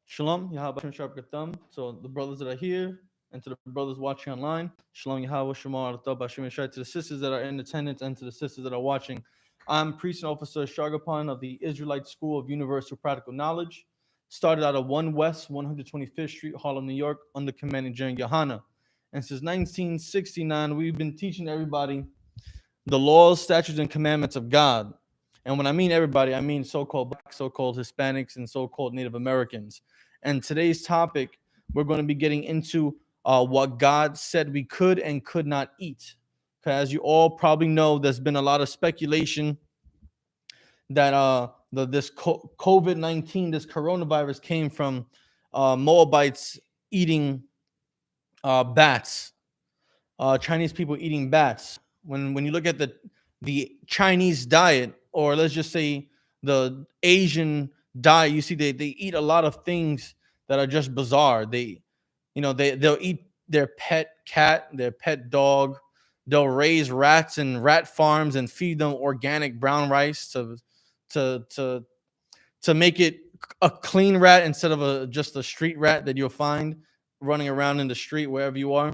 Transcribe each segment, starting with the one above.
Shalom, Yahweh Sharp Thumb. So the brothers that are here and to the brothers watching online, Shalom Yahweh Shemar Bashim Shai, to the sisters that are in attendance and to the sisters that are watching. I'm Priest and Officer Shargapan of the Israelite School of Universal Practical Knowledge. Started out of 1 West 125th Street, Harlem, New York, under commanding General YAHANNA. And since 1969, we've been teaching everybody the laws, statutes, and commandments of God. And when I mean everybody, I mean so-called Black, so-called Hispanics, and so-called Native Americans. And today's topic, we're going to be getting into what God said we could and could not eat. Because as you all probably know, there's been a lot of speculation that this COVID-19, this coronavirus, came from Moabites eating bats, Chinese people eating bats. When you look at the Chinese diet, or let's just say the Asian diet, you see they eat a lot of things that are just bizarre. They'll eat their pet cat, their pet dog. They'll raise rats in rat farms and feed them organic brown rice to make it a clean rat instead of just a street rat that you'll find running around in the street wherever you are.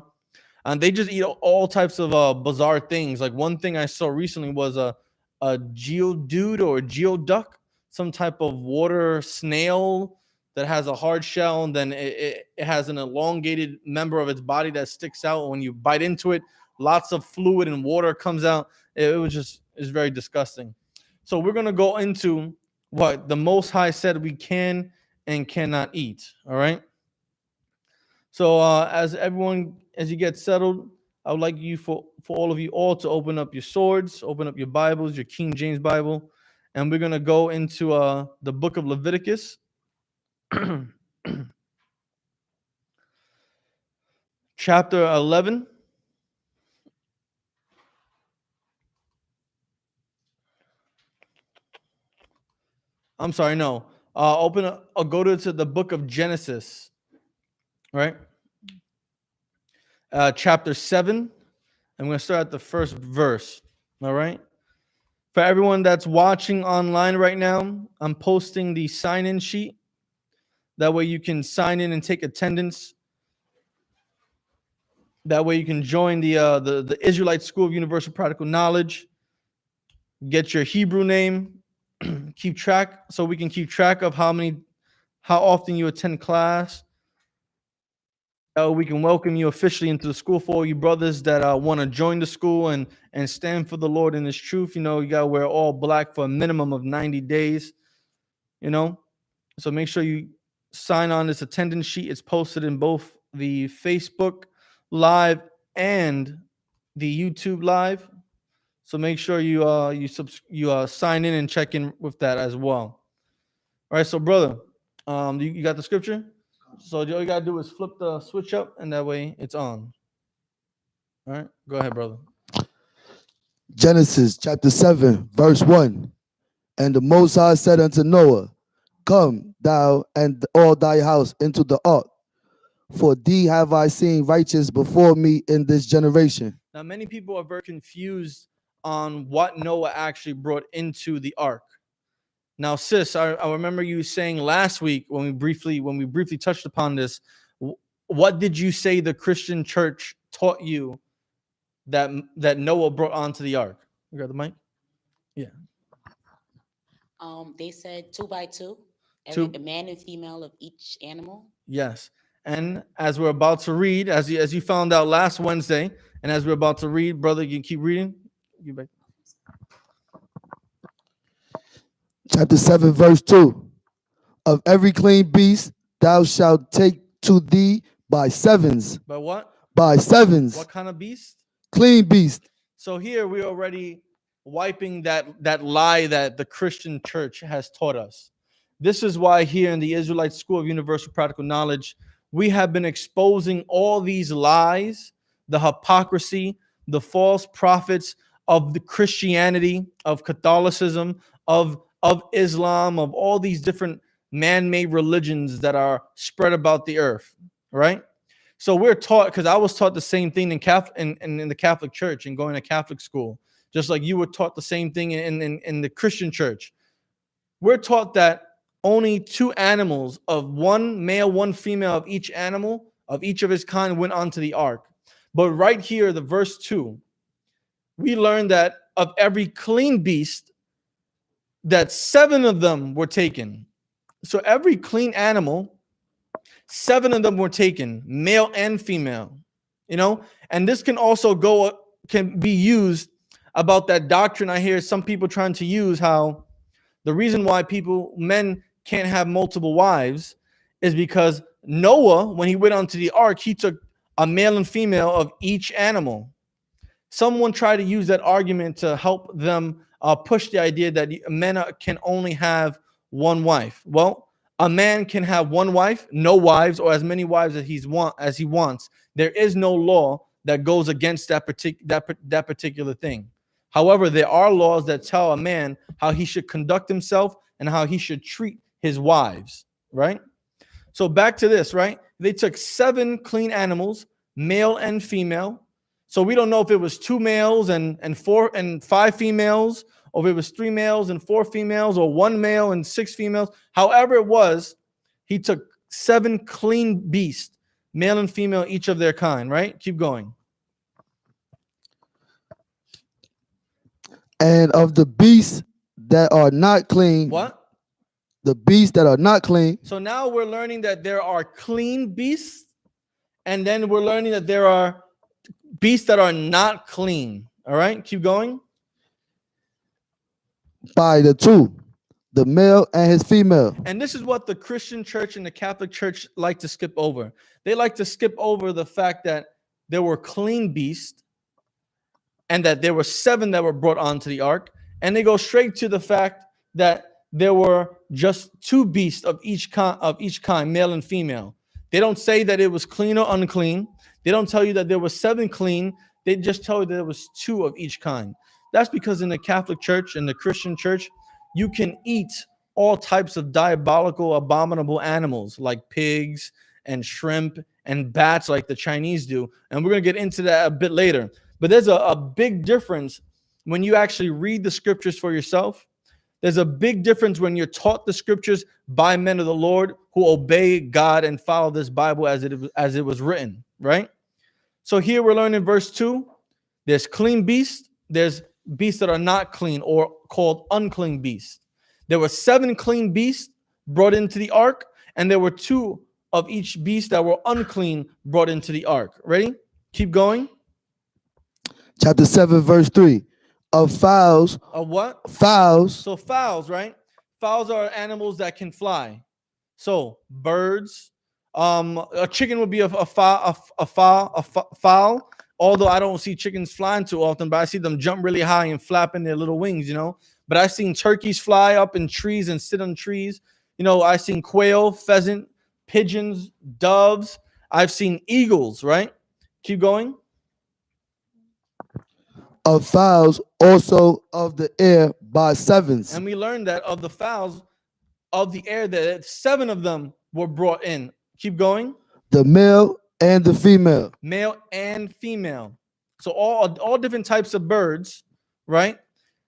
And they just eat all types of bizarre things. Like one thing I saw recently was a geodude or geoduck, some type of water snail that has a hard shell, and then it has an elongated member of its body that sticks out. When you bite into it, lots of fluid and water comes out. It's very disgusting. So we're gonna go into what the Most High said we can and cannot eat. All right. So as you get settled, I would like you for all of you all to open up your swords, open up your Bibles, your King James Bible, and we're gonna go into the book of Leviticus, chapter 11. I'm sorry, no. Go to the book of Genesis, right? Chapter 7. I'm going to start at the first verse, all right? For everyone that's watching online right now, I'm posting the sign-in sheet. That way you can sign in and take attendance. That way you can join the Israelite School of Universal Practical Knowledge. Get your Hebrew name. Keep track, so we can keep track of how often you attend class. We can welcome you officially into the school. For all you brothers that want to join the school and stand for the Lord in His truth, you got to wear all black for a minimum of 90 days, So make sure you sign on this attendance sheet. It's posted in both the Facebook Live and the YouTube Live. So make sure you sign in and check in with that as well. All right, so brother, you got the scripture? So all you gotta do is flip the switch up, and that way it's on. All right, go ahead, brother. Genesis chapter 7, verse 1. And the Most High said unto Noah, Come, thou and all thy house into the ark, for thee have I seen righteous before me in this generation. Now, many people are very confused on what Noah actually brought into the ark. Now, sis, I remember you saying last week when we briefly touched upon this. What did you say the Christian church taught you that Noah brought onto the ark? You got the mic? Yeah. They said 2 by 2, a man and female of each animal. Yes. And as we're about to read, as you found out last Wednesday, and as we're about to read, brother, you keep reading. You back. Chapter 7, verse 2. Of every clean beast thou shalt take to thee by sevens. By what? By sevens. What kind of beast? Clean beast. So here we're already wiping that lie that the Christian church has taught us. This is why here in the Israelite School of Universal Practical Knowledge, we have been exposing all these lies, the hypocrisy, the false prophets of the Christianity, of Catholicism, of Islam, of all these different man-made religions that are spread about the earth, right? So we're taught, because I was taught the same thing in the Catholic Church and going to Catholic school, just like you were taught the same thing in the Christian church. We're taught that only 2 animals of one male, one female of each animal, of each of his kind, went onto the ark. But right here, the verse 2, we learn that of every clean beast, that 7 of them were taken. So every clean animal, 7 of them were taken, male and female. And this can also can be used about that doctrine I hear some people trying to use, how the reason why men can't have multiple wives is because Noah, when he went onto the ark, he took a male and female of each animal. Someone tried to use that argument to help them push the idea that men can only have one wife. Well, a man can have one wife, no wives, or as many wives as he wants. There is no law that goes against that particular thing. However, there are laws that tell a man how he should conduct himself and how he should treat his wives, right? So back to this, right? They took 7 clean animals, male and female. So we don't know if it was 2 males and 5 females, or if it was 3 males and 4 females, or 1 male and 6 females. However it was, he took 7 clean beasts, male and female, each of their kind, right? Keep going. And of the beasts that are not clean. What? The beasts that are not clean. So now we're learning that there are clean beasts, and then we're learning that there are beasts that are not clean. All right, keep going. By the 2, the male and his female. And this is what the Christian church and the Catholic church like to skip over. They like to skip over the fact that there were clean beasts and that there were 7 that were brought onto the ark. And they go straight to the fact that there were just 2 beasts of each kind, male and female. They don't say that it was clean or unclean. They don't tell you that there was 7 clean. They just tell you that there was 2 of each kind. That's because in the Catholic Church and the Christian Church, you can eat all types of diabolical, abominable animals like pigs and shrimp and bats like the Chinese do. And we're going to get into that a bit later. But there's a big difference when you actually read the scriptures for yourself. There's a big difference when you're taught the scriptures by men of the Lord who obey God and follow this Bible as it was written, right? So here we're learning verse 2. There's clean beasts. There's beasts that are not clean or called unclean beasts. There were 7 clean beasts brought into the ark, and there were 2 of each beast that were unclean brought into the ark. Ready? Keep going. Chapter 7, verse 3. Of fowls. Of what? Fowls. So fowls, right? Fowls are animals that can fly. So birds. A chicken would be a fowl. Although I don't see chickens flying too often, but I see them jump really high and flapping their little wings, But I've seen turkeys fly up in trees and sit on trees. I've seen quail, pheasant, pigeons, doves. I've seen eagles, right? Keep going. Of fowls also of the air by 7s. And we learned that of the fowls of the air, that 7 of them were brought in. Keep going. The male and the female. Male and female. So all different types of birds, right?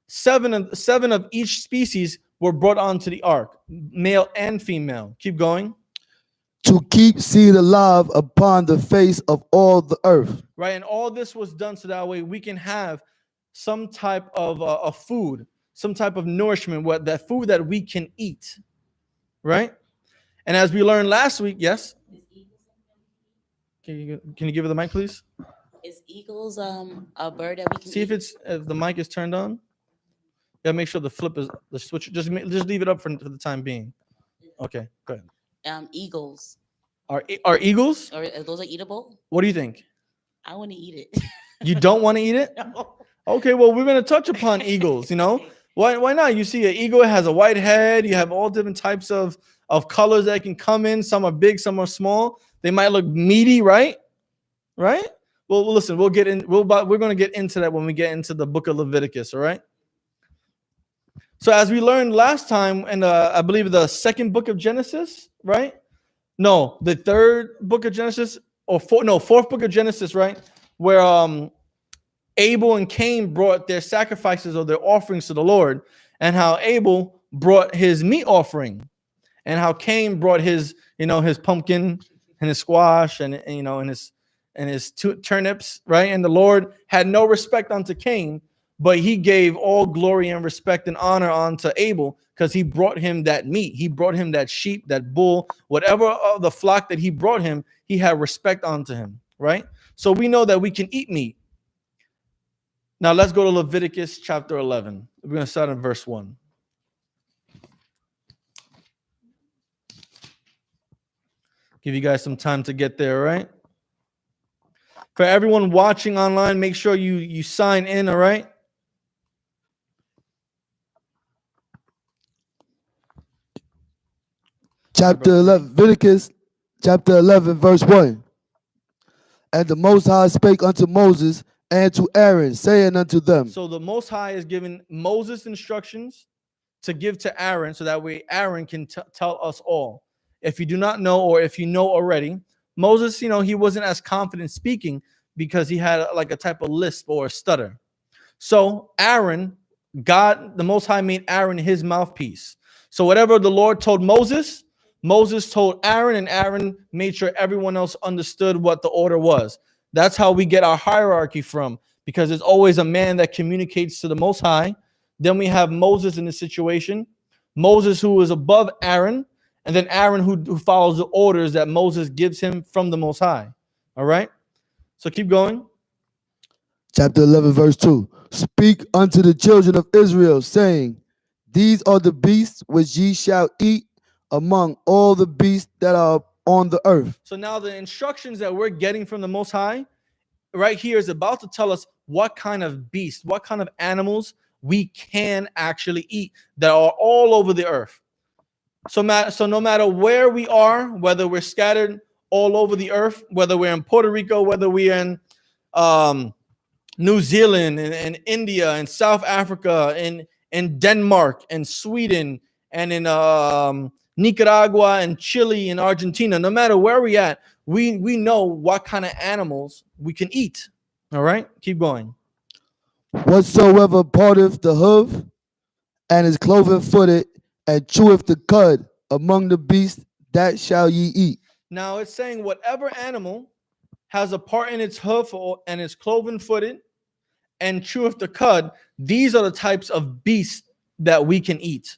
7 of each species were brought onto the ark, male and female. Keep going. To keep seed alive upon the face of all the earth. Right, and all this was done so that way we can have some type of food, some type of nourishment, that food that we can eat, right? And as we learned last week, yes? Can you give her the mic, please? Is eagles a bird that we can see eat? if the mic is turned on? Yeah, make sure the switch. Just leave it up for the time being. Okay, go ahead. Eagles. Are eagles? Or those are eatable? What do you think? I want to eat it. You don't want to eat it? No. Okay, well, we're going to touch upon eagles, Why not? You see an eagle has a white head. You have all different types of colors that can come in. Some are big, some are small. They might look meaty, right? Right? Well, listen, we're going to get into that when we get into the book of Leviticus, all right? So as we learned last time in I believe the 2nd book of Genesis, right? No, the 3rd book of Genesis, or 4th book of Genesis, right? Where Abel and Cain brought their sacrifices or their offerings to the Lord, and how Abel brought his meat offering. and how Cain brought his, his pumpkin and his squash and his turnips, right? And the Lord had no respect unto Cain, but he gave all glory and respect and honor unto Abel because he brought him that meat. He brought him that sheep, that bull, whatever of the flock that he brought him, he had respect unto him, right? So we know that we can eat meat. Now let's go to Leviticus chapter 11. We're going to start in verse 1. Give you guys some time to get there, right? For everyone watching online, make sure you sign in, all right? Chapter 11, Leviticus chapter 11, verse 1. And the Most High spake unto Moses and to Aaron, saying unto them. So the Most High is giving Moses instructions to give to Aaron, so that way Aaron can tell us all. If you do not know, or if you know already, Moses, he wasn't as confident speaking because he had like a type of lisp or a stutter. So Aaron, God, the Most High made Aaron his mouthpiece. So whatever the Lord told Moses, Moses told Aaron, and Aaron made sure everyone else understood what the order was. That's how we get our hierarchy from, because there's always a man that communicates to the Most High. Then we have Moses in this situation, Moses who is above Aaron, and then Aaron who follows the orders that Moses gives him from the Most High. All right? So keep going. Chapter 11, verse 2. Speak unto the children of Israel, saying, These are the beasts which ye shall eat among all the beasts that are on the earth. So now the instructions that we're getting from the Most High right here is about to tell us what kind of beast, what kind of animals we can actually eat that are all over the earth. So no matter where we are, whether we're scattered all over the earth, whether we're in Puerto Rico, whether we're in New Zealand and India and South Africa and Denmark and Sweden and in Nicaragua and Chile and Argentina, no matter where we're at, we know what kind of animals we can eat. All right, keep going. Whatsoever parteth the hoof and is cloven-footed and cheweth the cud among the beasts, that shall ye eat. Now it's saying whatever animal has a part in its hoof and is cloven-footed and cheweth the cud, these are the types of beasts that we can eat.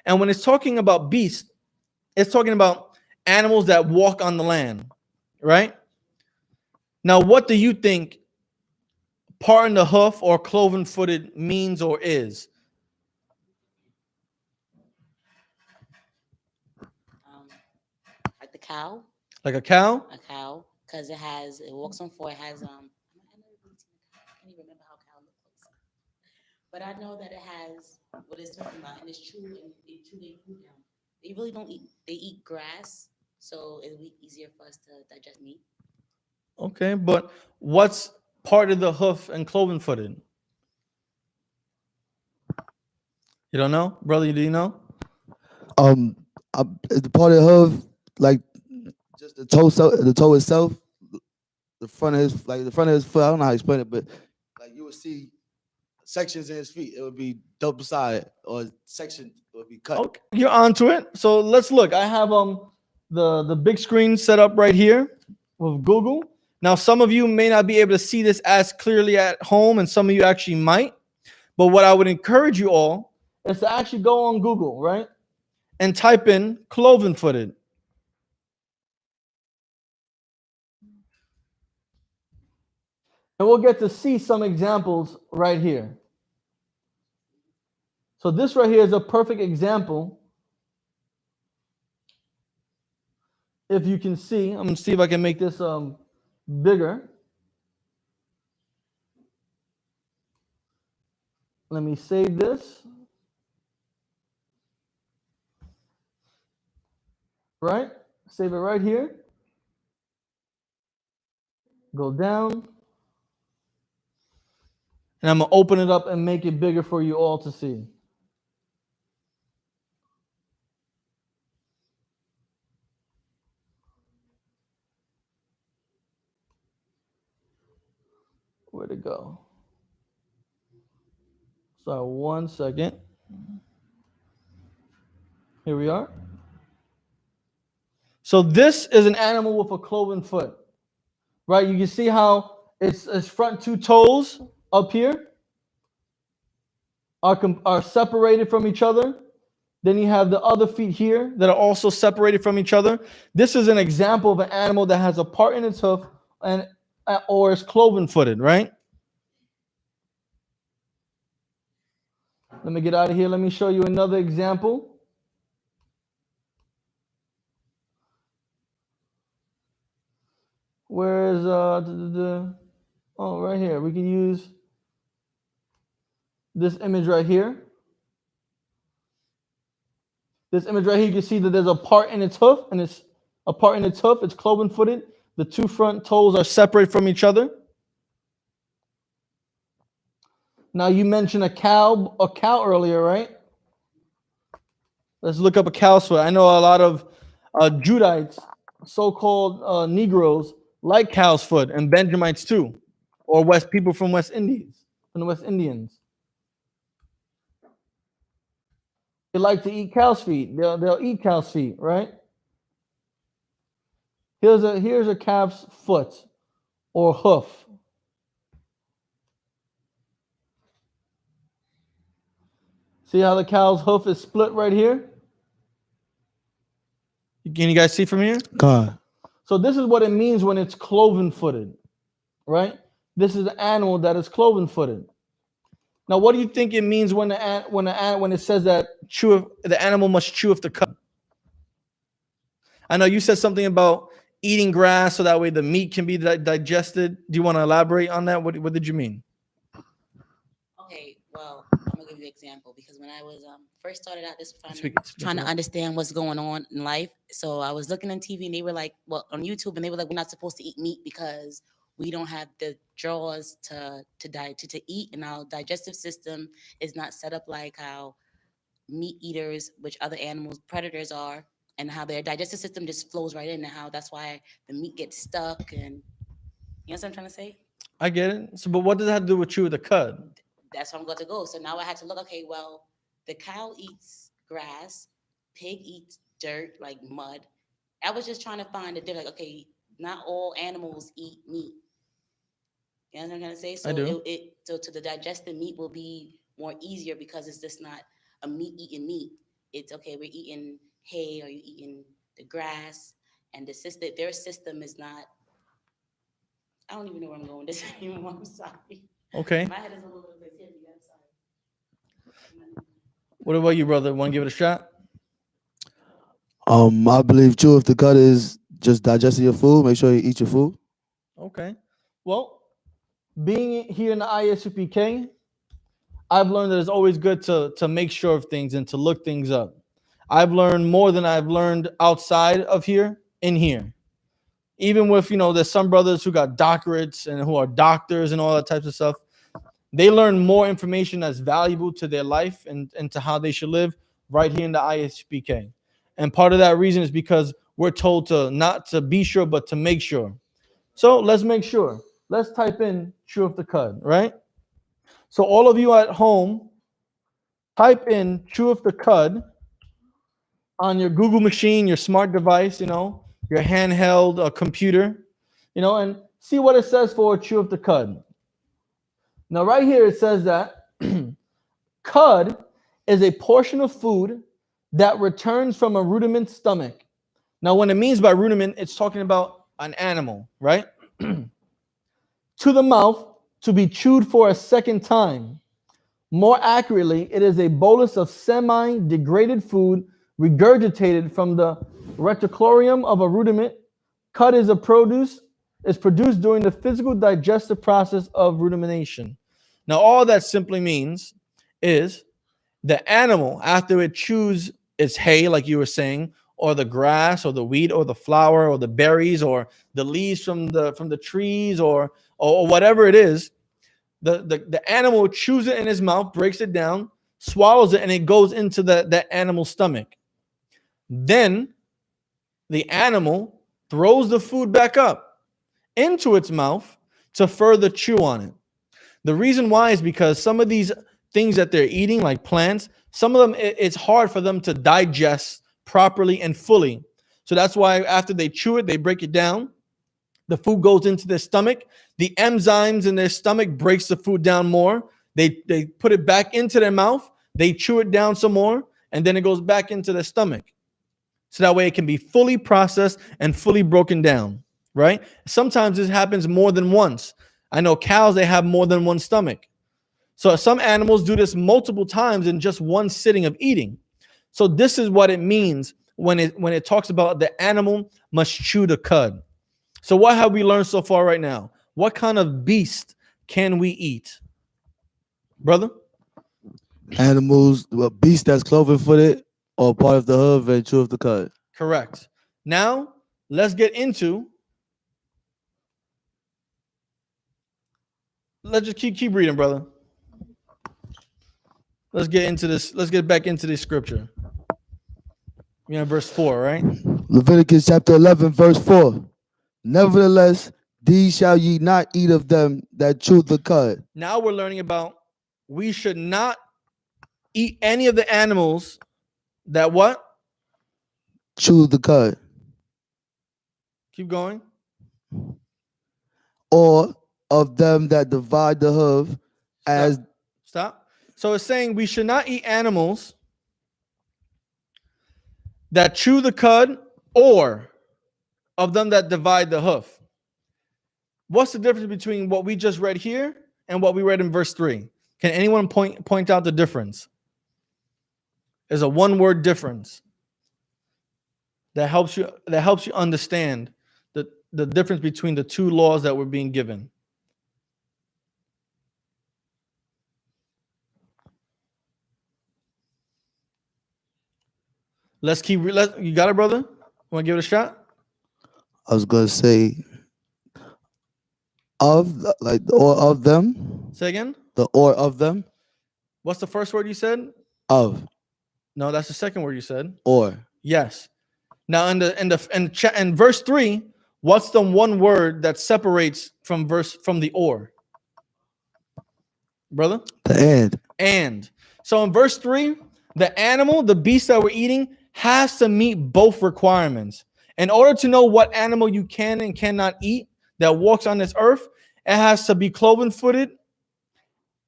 And when it's talking about beasts, it's talking about animals that walk on the land, right? Now, what do you think part in the hoof or cloven-footed means or is? Like the cow. Like a cow? A cow, because it walks on four. It has I can't even remember how cow looks like. But I know that it has what it's talking about, and it's true. And they chew their food down. They really don't eat. They eat grass, so it'll be easier for us to digest meat. Okay, but what's part of the hoof and cloven-footed? You don't know, brother? Do you know? The part of the hoof, like just the toe itself, the front of his foot. I don't know how to explain it, but like you would see sections in his feet. It would be double sided, or section would be cut. Okay, you're onto it. So let's look. I have the big screen set up right here with Google. Now, some of you may not be able to see this as clearly at home, and some of you actually might. But what I would encourage you all is to actually go on Google, right, and type in cloven-footed. And we'll get to see some examples right here. So this right here is a perfect example. If you can see, I'm going to see if I can make this bigger. Let me save this. Right? Save it right here. Go down. And I'm going to open it up and make it bigger for you all to see. Where'd it go? Sorry, 1 second. Here we are. So this is an animal with a cloven foot, right? You can see how its front two toes up here are separated from each other. Then you have the other feet here that are also separated from each other. This is an example of an animal that has a part in its hoof and or is cloven footed, right? Let me get out of here. Let me show you another example. Where is oh, right here. We can use this image right here. This image right here, you can see that there's a part in its hoof, and it's a part in its hoof. It's cloven footed. The two front toes are separated from each other. Now you mentioned a cow earlier, right? Let's look up a cow's foot. I know a lot of Judites, so-called Negroes, like cow's foot, and Benjamites too, or people from West Indies, from the West Indians. They like to eat cow's feet. They'll eat cow's feet, right? Here's a calf's foot or hoof. See how the cow's hoof is split right here? Can you guys see from here? God. So this is what it means when it's cloven-footed, right? This is an animal that is cloven-footed. Now, what do you think it means when it says that the animal must chew off the cud? I know you said something about eating grass so that way the meat can be digested. Do you want to elaborate on that? What did you mean? Okay, well, I'm gonna give you an example because when I was first started out this trying to understand what's going on in life, so I was looking on TV and they were like, well, on YouTube, and they were like, we're not supposed to eat meat because we don't have the jaws to eat, and our digestive system is not set up like how meat eaters, which other animals, predators are, and how their digestive system just flows right in, and how that's why the meat gets stuck. And you know what I'm trying to say? I get it. So, but what does that have to do with chew the cud? That's where I'm going to go. So now I had to look, okay, well, the cow eats grass, pig eats dirt, like mud. I was just trying to find a difference. Like, okay, not all animals eat meat. You know what I'm trying to say? So I do. So to the digested meat will be more easier because it's just not a meat eating meat. It's okay, we're eating hay or you're eating the grass, and their system is not. I don't even know where I'm going with this anymore. I'm sorry. Okay. My head is a little bit heavy. I'm sorry. What about you, brother? Want to give it a shot? I believe chew off the cud is just digesting your food. Make sure you eat your food. Okay. Well, being here in the I.S.U.P.K, I've learned that it's always good to make sure of things and to look things up. I've learned more than I've learned outside of here, in here. Even with, there's some brothers who got doctorates and who are doctors and all that types of stuff. They learn more information that's valuable to their life and to how they should live right here in the I.S.U.P.K. And part of that reason is because we're told to not to be sure, but to make sure. So let's make sure. Let's type in chew off the cud, right? So all of you at home, type in chew off the cud on your Google machine, your smart device, your handheld computer, and see what it says for chew off the cud. Now, right here, it says that cud is a portion of food that returns from a ruminant stomach. Now, when it means by ruminant, it's talking about an animal, right? To the mouth to be chewed for a second time. More accurately, it is a bolus of semi-degraded food regurgitated from the reticulum of a ruminant. Cud is produced during the physical digestive process of rumination. Now, all that simply means is the animal, after it chews its hay, like you were saying, or the grass, or the wheat, or the flour, or the berries, or the leaves from the trees, or whatever it is, the animal chews it in his mouth, breaks it down, swallows it, and it goes into that animal's stomach. Then the animal throws the food back up into its mouth to further chew on it. The reason why is because some of these things that they're eating, like plants, some of them, it's hard for them to digest properly and fully. So that's why after they chew it, they break it down. The food goes into their stomach. The enzymes in their stomach breaks the food down more. They put it back into their mouth. They chew it down some more, and then it goes back into their stomach. So that way it can be fully processed and fully broken down, right? Sometimes this happens more than once. I know cows, they have more than one stomach. So some animals do this multiple times in just one sitting of eating. So this is what it means when it talks about the animal must chew the cud. So what have we learned so far right now? What kind of beast can we eat? Brother? Animals, well, beast that's cloven-footed or part of the hoof and chew of the cud. Correct. Now, let's get into... Let's just keep reading, brother. Let's get into this. Let's get back into this scripture. We're on verse 4, right? Leviticus chapter 11, verse 4. Nevertheless, these shall ye not eat of them that chew the cud. Now we're learning about we should not eat any of the animals that what? Chew the cud. Keep going. Or of them that divide the hoof as... Stop. So it's saying we should not eat animals that chew the cud or of them that divide the hoof. What's the difference between what we just read here and what we read in verse 3? Can anyone point out the difference? There's a one-word difference that helps you understand the difference between the two laws that were being given. Let's keep. You got it, brother? Want to give it a shot? I was going to say of, like, or of them. Say again? The or of them. What's the first word you said? Of. No, that's the second word you said. Or. Yes. Now in verse 3, what's the one word that separates from the or? Brother? The and. And. So in verse 3, the animal, the beast that we're eating, has to meet both requirements. In order to know what animal you can and cannot eat that walks on this earth, it has to be cloven-footed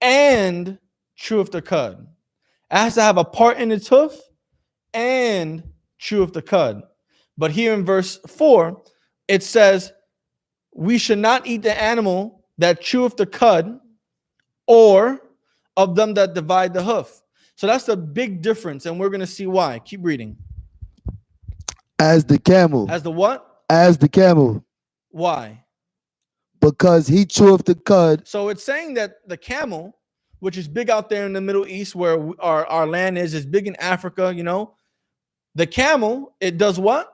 and chew of the cud. It has to have a part in its hoof and chew of the cud. But here in verse 4, it says, we should not eat the animal that cheweth the cud or of them that divide the hoof. So that's the big difference, and we're going to see why. Keep reading. As the camel. As the what? As the camel. Why? Because he cheweth the cud. So it's saying that the camel, which is big out there in the Middle East where our land is big in Africa, you know. The camel, it does what?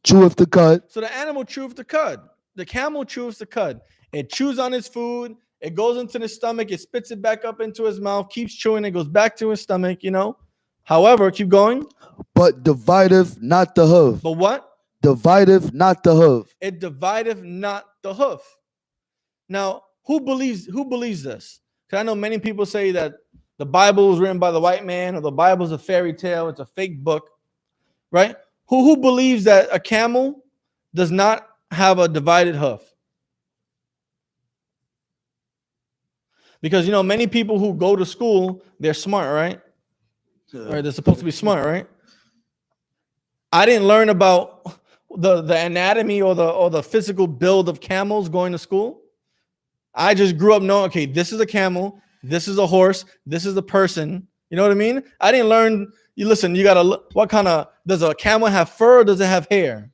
Cheweth the cud. So the animal cheweth the cud. The camel chews the cud. It chews on its food. It goes into the stomach. It spits it back up into his mouth, keeps chewing. It goes back to his stomach, you know. However, keep going. But divideth not the hoof. But what? Divideth not the hoof. It divideth not the hoof. Now, who believes this? Because I know many people say that the Bible was written by the white man or the Bible is a fairy tale. It's a fake book, right? Who believes that a camel does not have a divided hoof? Because, you know, many people who go to school, they're smart, right? Right, they're supposed to be smart, right? I didn't learn about the anatomy or the physical build of camels going to school. I just grew up knowing, okay, this is a camel, this is a horse, this is a person. You know what I mean? I didn't learn. You listen, you gotta look. What kind of, does a camel have fur? Or does it have hair?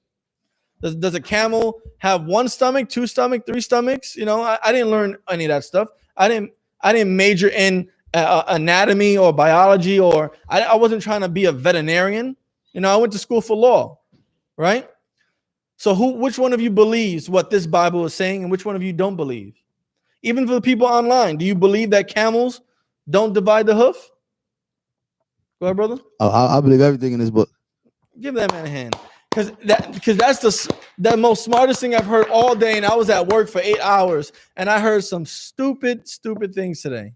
Does a camel have one stomach, two stomachs, three stomachs? You know, I didn't learn any of that stuff. I didn't major in anatomy or biology, or I wasn't trying to be a veterinarian. You know, I went to school for law, right? So which one of you believes what this Bible is saying and which one of you don't believe? Even for the people online, do you believe that camels don't divide the hoof? Go ahead, brother. I believe everything in this book. Give that man a hand. Because that's the most smartest thing I've heard all day, and I was at work for 8 hours, and I heard some stupid things today.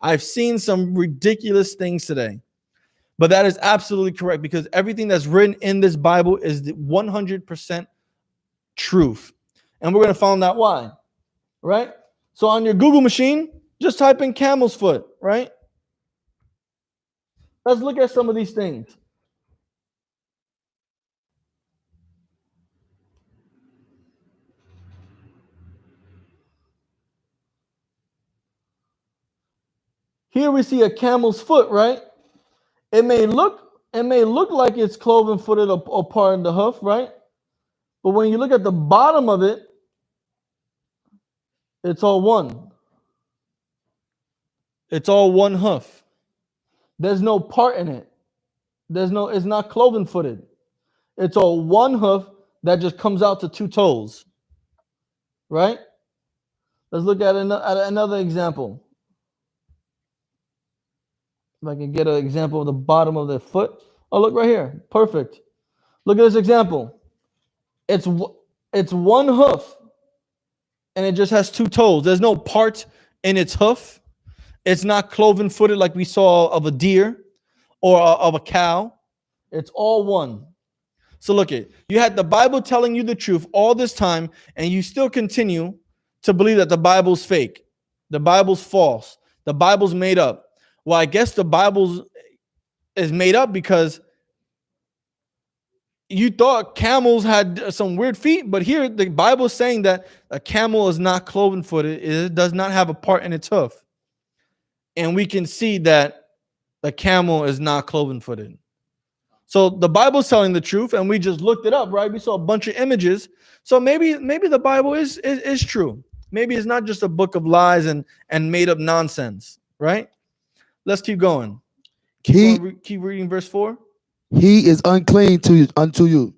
I've seen some ridiculous things today. But that is absolutely correct, because everything that's written in this Bible is the 100% truth. And we're going to find out why, right? So on your Google machine, just type in camel's foot, right? Let's look at some of these things. Here we see a camel's foot, right? It may look like it's cloven footed or part in the hoof, right? But when you look at the bottom of it, it's all one. It's all one hoof. There's no part in it. It's not cloven footed. It's all one hoof that just comes out to 2 toes. Right? Let's look at another example. If I can get an example of the bottom of the foot. Oh, look right here. Perfect. Look at this example. It's one hoof, and it just has 2 toes. There's no part in its hoof. It's not cloven footed like we saw of a deer or of a cow. It's all one. So look at, you had the Bible telling you the truth all this time, and you still continue to believe that the Bible's fake. The Bible's false. The Bible's made up. Well, I guess the Bible is made up because you thought camels had some weird feet, but here the Bible is saying that a camel is not cloven footed. It does not have a part in its hoof. And we can see that the camel is not cloven footed. So the Bible's telling the truth, and we just looked it up, right? We saw a bunch of images. So maybe the Bible is true. Maybe it's not just a book of lies and made up nonsense, right? Let's keep going. Keep reading verse 4. He is unclean unto you.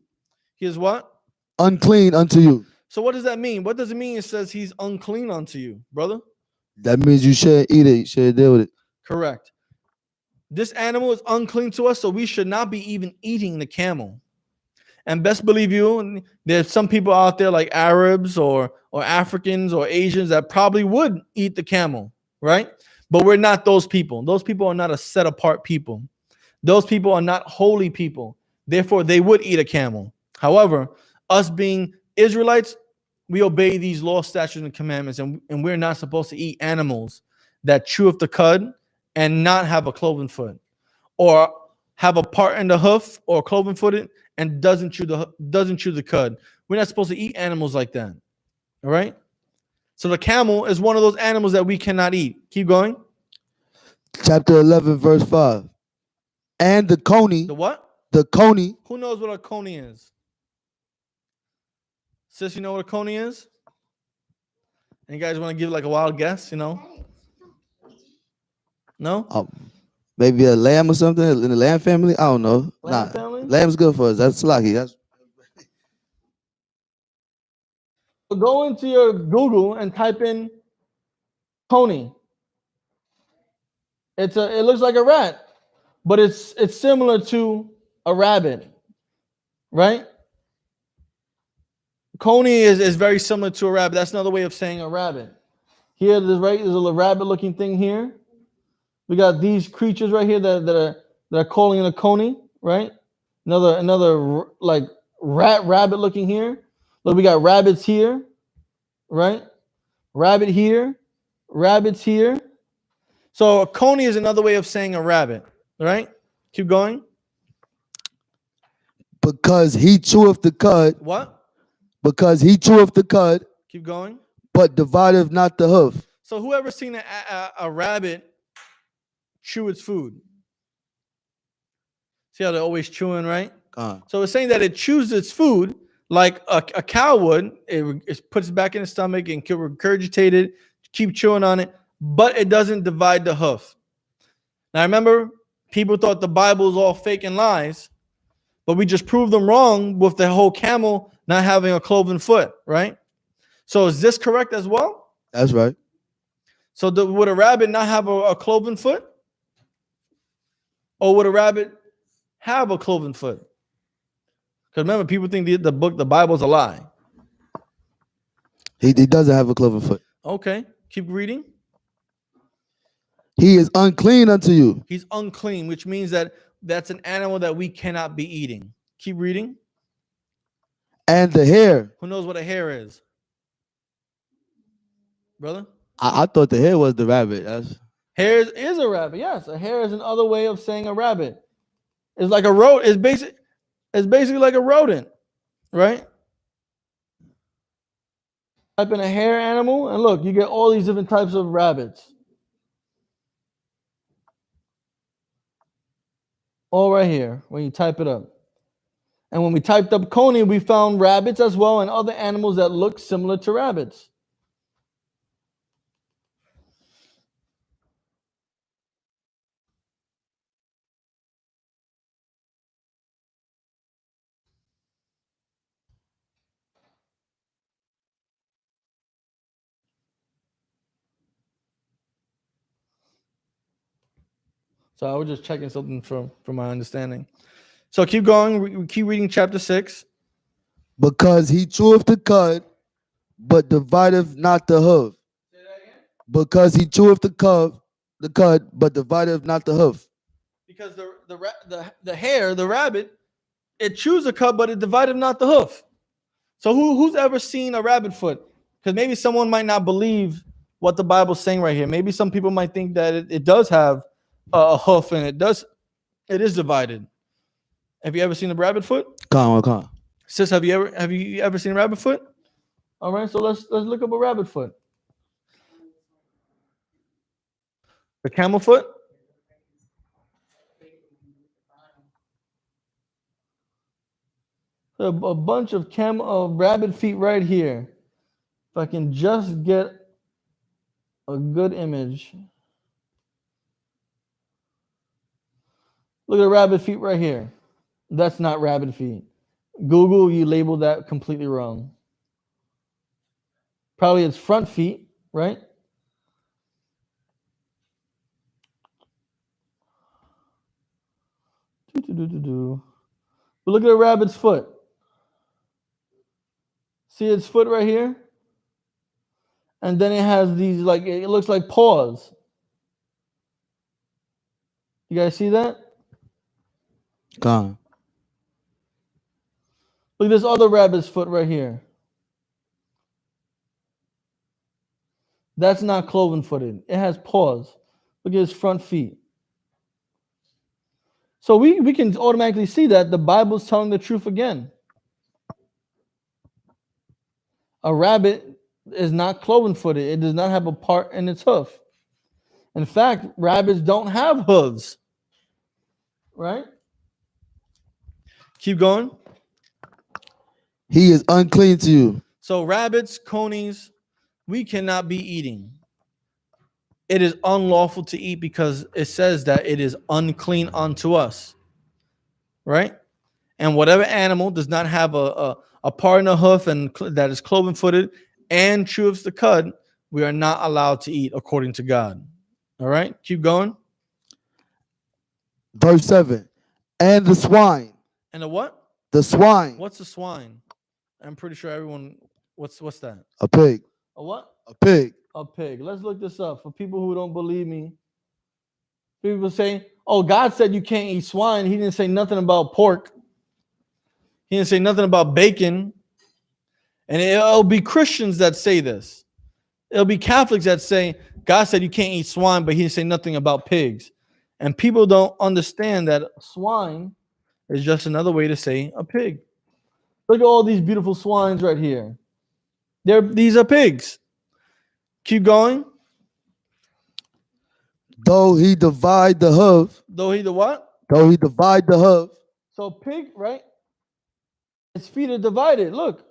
He is what? Unclean unto you. So what does that mean? What does it mean? It says he's unclean unto you, brother. That means you shouldn't eat it. You shouldn't deal with it. Correct. This animal is unclean to us, so we should not be even eating the camel. And best believe you, there's some people out there like Arabs or Africans or Asians that probably would eat the camel, right? But we're not those people. Those people are not a set apart people. Those people are not holy people. Therefore, they would eat a camel. However, us being Israelites, we obey these laws, statutes, and commandments, and we're not supposed to eat animals that chew up the cud and not have a cloven foot, or have a part in the hoof or cloven footed and doesn't chew the cud. We're not supposed to eat animals like that. All right. So the camel is one of those animals that we cannot eat. Keep going. Chapter 11, verse 5. And the coney. The what? The coney. Who knows what a coney is? Sis, you know what a coney is? And you guys want to give like a wild guess, No? Maybe a lamb or something in the lamb family. I don't know. Lamb family? Lamb's good for us. That's lucky. Go into your Google and type in coney. It looks like a rat, but it's similar to a rabbit, right? Coney is very similar to a rabbit. That's another way of saying a rabbit. Here, there's a rabbit-looking thing here. We got these creatures right here that are calling it a coney, right? Another like rabbit looking here. Look, we got rabbits here, right? Rabbit here, rabbits here. So a coney is another way of saying a rabbit, right? Keep going. Because he cheweth the cud. What? Because he cheweth the cud. Keep going. But divideth not the hoof. So whoever seen a rabbit chew its food? See how they're always chewing, right? So it's saying that it chews its food like a cow would. It puts it back in its stomach and can regurgitate it, keep chewing on it, but it doesn't divide the hoof. Now remember, people thought the Bible was all fake and lies, but we just proved them wrong with the whole camel not having a cloven foot, right? So is this correct as well? That's right. So would a rabbit not have a cloven foot? Or would a rabbit have a cloven foot? Because remember, people think the Bible's a lie. He doesn't have a cloven foot. Okay, keep reading. He is unclean unto you. He's unclean, which means that that's an animal that we cannot be eating. Keep reading. And the hare. Who knows what a hare is? Brother? I thought the hare was the rabbit. Hare is a rabbit. Yes, a hare is another way of saying a rabbit. It's like a rodent. It's basically like a rodent, right? Type in a hare animal, and look, you get all these different types of rabbits. All right here when you type it up. And when we typed up coney, we found rabbits as well and other animals that look similar to rabbits. So I was just checking something from my understanding. So keep going. We keep reading chapter 6. Because he cheweth the cud, but divideth not the hoof. Because he cheweth the cud, but divideth not the hoof. Because the hare, the rabbit, it chews the cud, but it divideth not the hoof. So who's ever seen a rabbit foot? Because maybe someone might not believe what the Bible's saying right here. Maybe some people might think that it does have a hoof and it is divided. Have you ever seen a rabbit foot? Come on. Sis, have you ever seen a rabbit foot? All right, so let's look up a rabbit foot. A camel foot? A bunch of rabbit feet right here. If I can just get a good image. Look at the rabbit feet right here. That's not rabbit feet. Google, you labeled that completely wrong. Probably it's front feet, right? But look at a rabbit's foot. See its foot right here? And then it has these, like, it looks like paws. You guys see that? Come. Look at this other rabbit's foot right here. That's not cloven footed. It has paws. Look at his front feet. So we can automatically see that the Bible's telling the truth again. A rabbit is not cloven footed. It does not have a part in its hoof. In fact, rabbits don't have hooves. Right? Keep going. He is unclean to you. So rabbits, conies, we cannot be eating. It is unlawful to eat because it says that it is unclean unto us. Right? And whatever animal does not have a part in a hoof and that is cloven footed and chews the cud, we are not allowed to eat according to God. All right? Keep going. Verse 7. And the swine. And the what? The swine. What's a swine? I'm pretty sure everyone. What's that? A pig. A what? A pig. A pig. Let's look this up for people who don't believe me. People say, "Oh, God said you can't eat swine." He didn't say nothing about pork. He didn't say nothing about bacon. And it'll be Christians that say this. It'll be Catholics that say God said you can't eat swine, but He didn't say nothing about pigs. And people don't understand that swine is just another way to say a pig. Look at all these beautiful swines right here. These are pigs. Keep going. Though he divide the hoof. Though he the what? Though he divide the hoof. So pig, right? Its feet are divided. Look.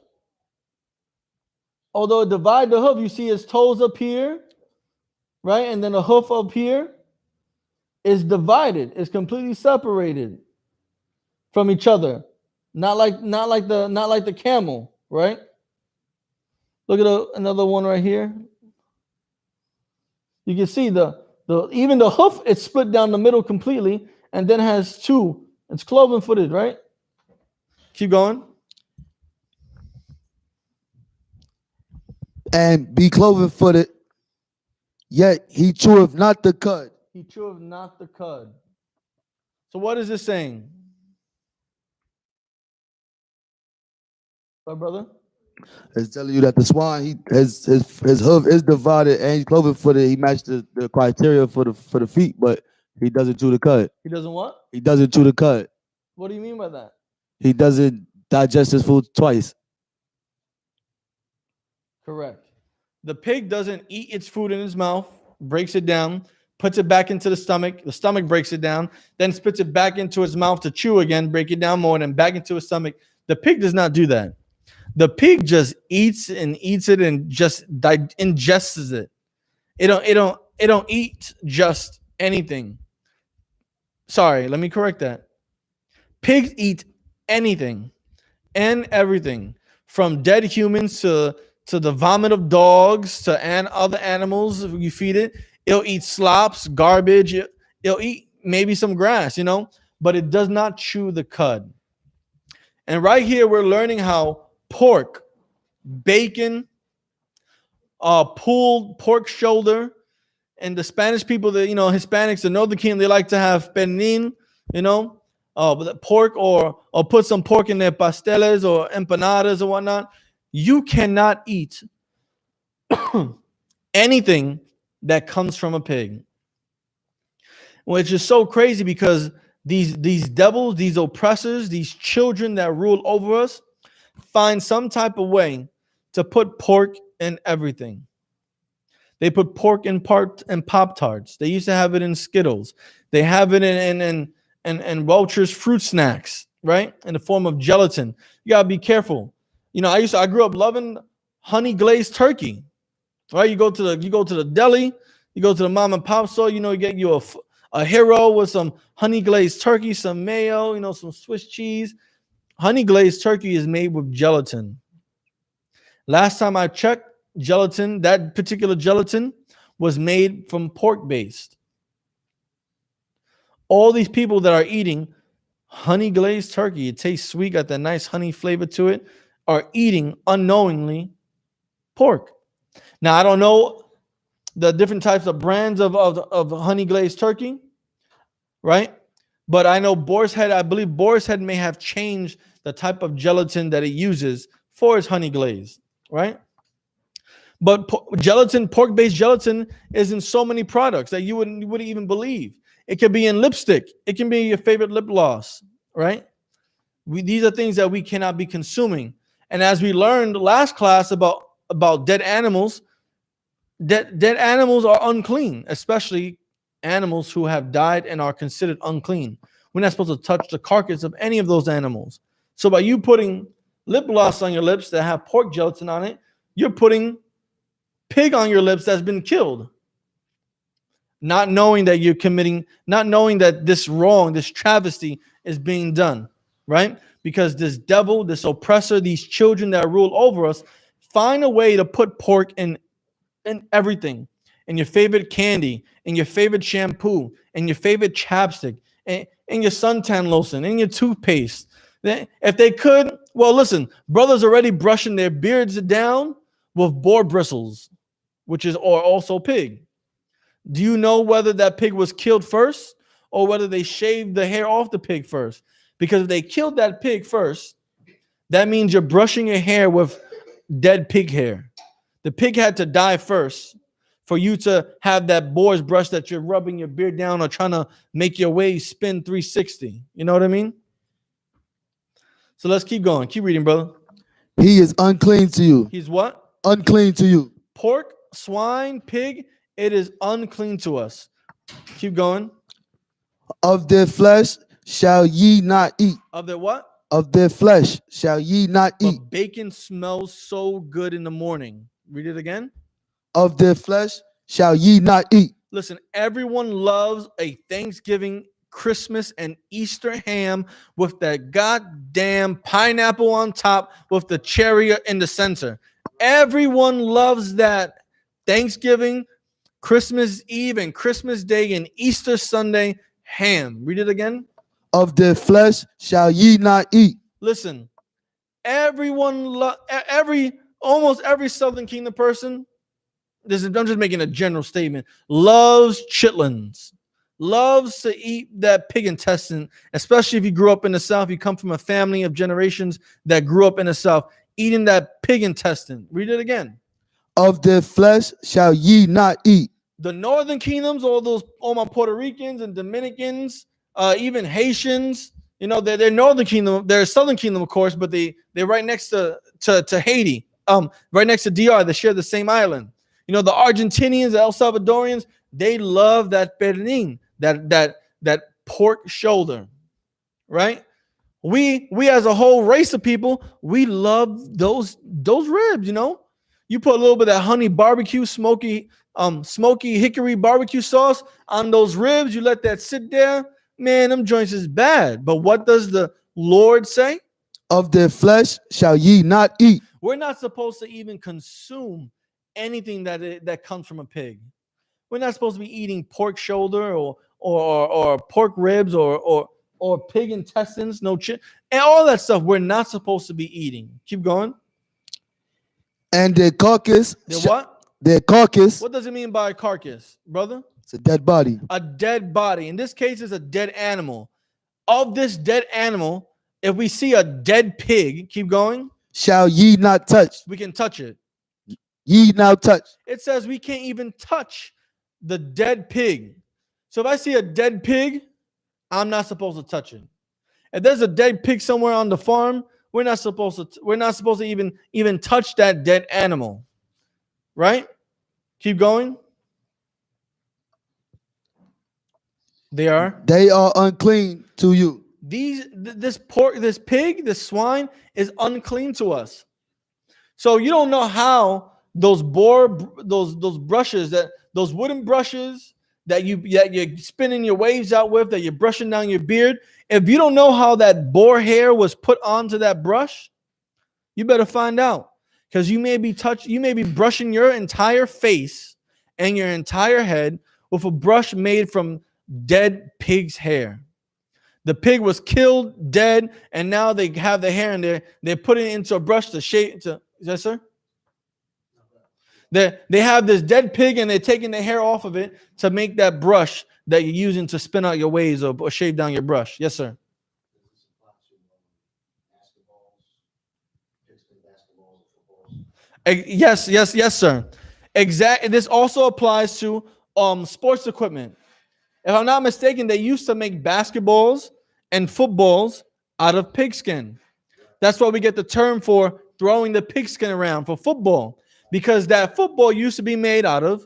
Although it divide the hoof, you see its toes up here, right? And then the hoof up here is divided. It's completely separated from each other. Not like the camel, right? Look at another one right here. You can see even the hoof, it's split down the middle completely, and then has two. It's cloven footed, right? Keep going. And be cloven footed, yet he cheweth not the cud. He cheweth not the cud. So what is this saying? What, brother? It's telling you that the swine, his hoof is divided and he's cloven footed. He matched the criteria for the feet, but he doesn't chew the cud. He doesn't what? He doesn't chew the cud. What do you mean by that? He doesn't digest his food twice. Correct. The pig doesn't eat its food in his mouth, breaks it down, puts it back into the stomach breaks it down, then spits it back into his mouth to chew again, break it down more, and then back into his stomach. The pig does not do that. The pig just eats it and just ingests it. It don't eat just anything. Sorry, let me correct that. Pigs eat anything and everything, from dead humans to the vomit of dogs to other animals. If you feed it, it'll eat slops, garbage. It'll eat maybe some grass, but it does not chew the cud. And right here, we're learning how pork, bacon, pulled pork shoulder, and the Spanish people, that Hispanics, the Northern Kingdom, they like to have pernil, with pork or put some pork in their pasteles or empanadas or whatnot. You cannot eat anything that comes from a pig, which is so crazy because these devils, these oppressors, these children that rule over us, find some type of way to put pork in everything. They put pork in Pop-Tarts. They used to have it in Skittles. They have it in Roaches fruit snacks, right? In the form of gelatin. You gotta be careful. I grew up loving honey glazed turkey. Right? You go to the deli, you go to the mom and pop store, you get you a hero with some honey glazed turkey, some mayo, some Swiss cheese. Honey glazed turkey is made with gelatin. Last time I checked, that particular gelatin was made from pork based. All these people that are eating honey glazed turkey, it tastes sweet, got that nice honey flavor to it, are eating unknowingly pork. Now, I don't know the different types of brands of honey glazed turkey, right? But I know I believe Boar's Head may have changed the type of gelatin that it uses for its honey glaze, right? But pork-based gelatin is in so many products that you wouldn't even believe. It could be in lipstick. It can be your favorite lip gloss, right? These are things that we cannot be consuming. And as we learned last class about dead animals, dead animals are unclean, especially animals who have died and are considered unclean. We're not supposed to touch the carcass of any of those animals. So by you putting lip gloss on your lips that have pork gelatin on it, you're putting pig on your lips that's been killed. Not knowing that this travesty is being done, right? Because this devil, this oppressor, these children that rule over us, find a way to put pork in everything, in your favorite candy, in your favorite shampoo, in your favorite chapstick, in your suntan lotion, in your toothpaste. If they could, well, listen, brothers already brushing their beards down with boar bristles, which is or also pig. Do you know whether that pig was killed first or whether they shaved the hair off the pig first? Because if they killed that pig first, that means you're brushing your hair with dead pig hair. The pig had to die first for you to have that boar's brush that you're rubbing your beard down or trying to make your way spin 360. You know what I mean? So let's keep going. Keep reading, brother. He is unclean to you. He's what? Unclean to you. Pork, swine, pig, it is unclean to us. Keep going. Of their flesh shall ye not eat. Of their what? Of their flesh shall ye not eat. But bacon smells so good in the morning. Read it again. Of their flesh shall ye not eat. Listen, everyone loves a Thanksgiving, Christmas, and Easter ham with that goddamn pineapple on top with the cherry in the center. Everyone loves that Thanksgiving, Christmas Eve, and Christmas Day and Easter Sunday ham. Read it again. Of their flesh shall ye not eat. Listen, almost every Southern Kingdom person, I'm just making a general statement, loves chitlins. loves to eat that pig intestine, especially if you grew up in the South. You come from a family of generations that grew up in the South, eating that pig intestine. Read it again. Of their flesh shall ye not eat. The northern kingdoms, all my Puerto Ricans and Dominicans, even Haitians, they're northern kingdom. They're southern kingdom, of course, but they're right next to Haiti, right next to DR. They share the same island. The Argentinians, the El Salvadorians, they love that pernil, that pork shoulder, right? We as a whole race of people, we love those ribs. You put a little bit of that honey barbecue, smoky hickory barbecue sauce on those ribs. You let that sit there, man. Them joints is bad. But what does the Lord say? Of their flesh shall ye not eat. We're not supposed to even consume anything that comes from a pig. We're not supposed to be eating pork shoulder or pork ribs or pig intestines, and all that stuff. We're not supposed to be eating. Keep going. And their carcass. What? Their carcass. What does it mean by carcass, brother? It's a dead body. A dead body. In this case, it's a dead animal. Of this dead animal, if we see a dead pig, keep going. Shall ye not touch? We can touch it. Ye now touch. It says we can't even touch the dead pig. So if I see a dead pig, I'm not supposed to touch it. If there's a dead pig somewhere on the farm, we're not supposed to even touch that dead animal. Right? Keep going. They are unclean to you. This pig, this swine is unclean to us. So you don't know how those brushes, those wooden brushes that you're spinning your waves out with, that you're brushing down your beard. If you don't know how that boar hair was put onto that brush, you better find out, because you may be brushing your entire face and your entire head with a brush made from dead pig's hair. The pig was killed, dead, and now they have the hair in there. They're putting it into a brush to shave. Yes, sir? They have this dead pig and they're taking the hair off of it to make that brush that you're using to spin out your waves or shave down your brush. Yes, sir. Yes, sir. Exactly. This also applies to sports equipment. If I'm not mistaken, they used to make basketballs and footballs out of pigskin. That's why we get the term for throwing the pigskin around for football, because that football used to be made out of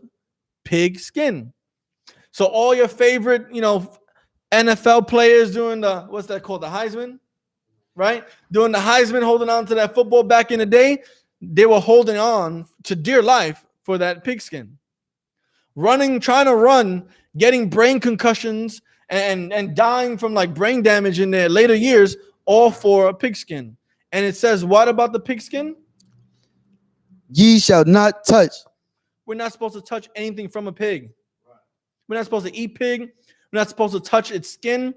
pig skin. So all your favorite, NFL players doing what's that called? The Heisman, right? Doing the Heisman, holding on to that football back in the day, they were holding on to dear life for that pigskin. Trying to run, getting brain concussions and dying from like brain damage in their later years, all for a pigskin. And it says what about the pigskin? Ye shall not touch. We're not supposed to touch anything from a pig. We're not supposed to eat pig. We're not supposed to touch its skin.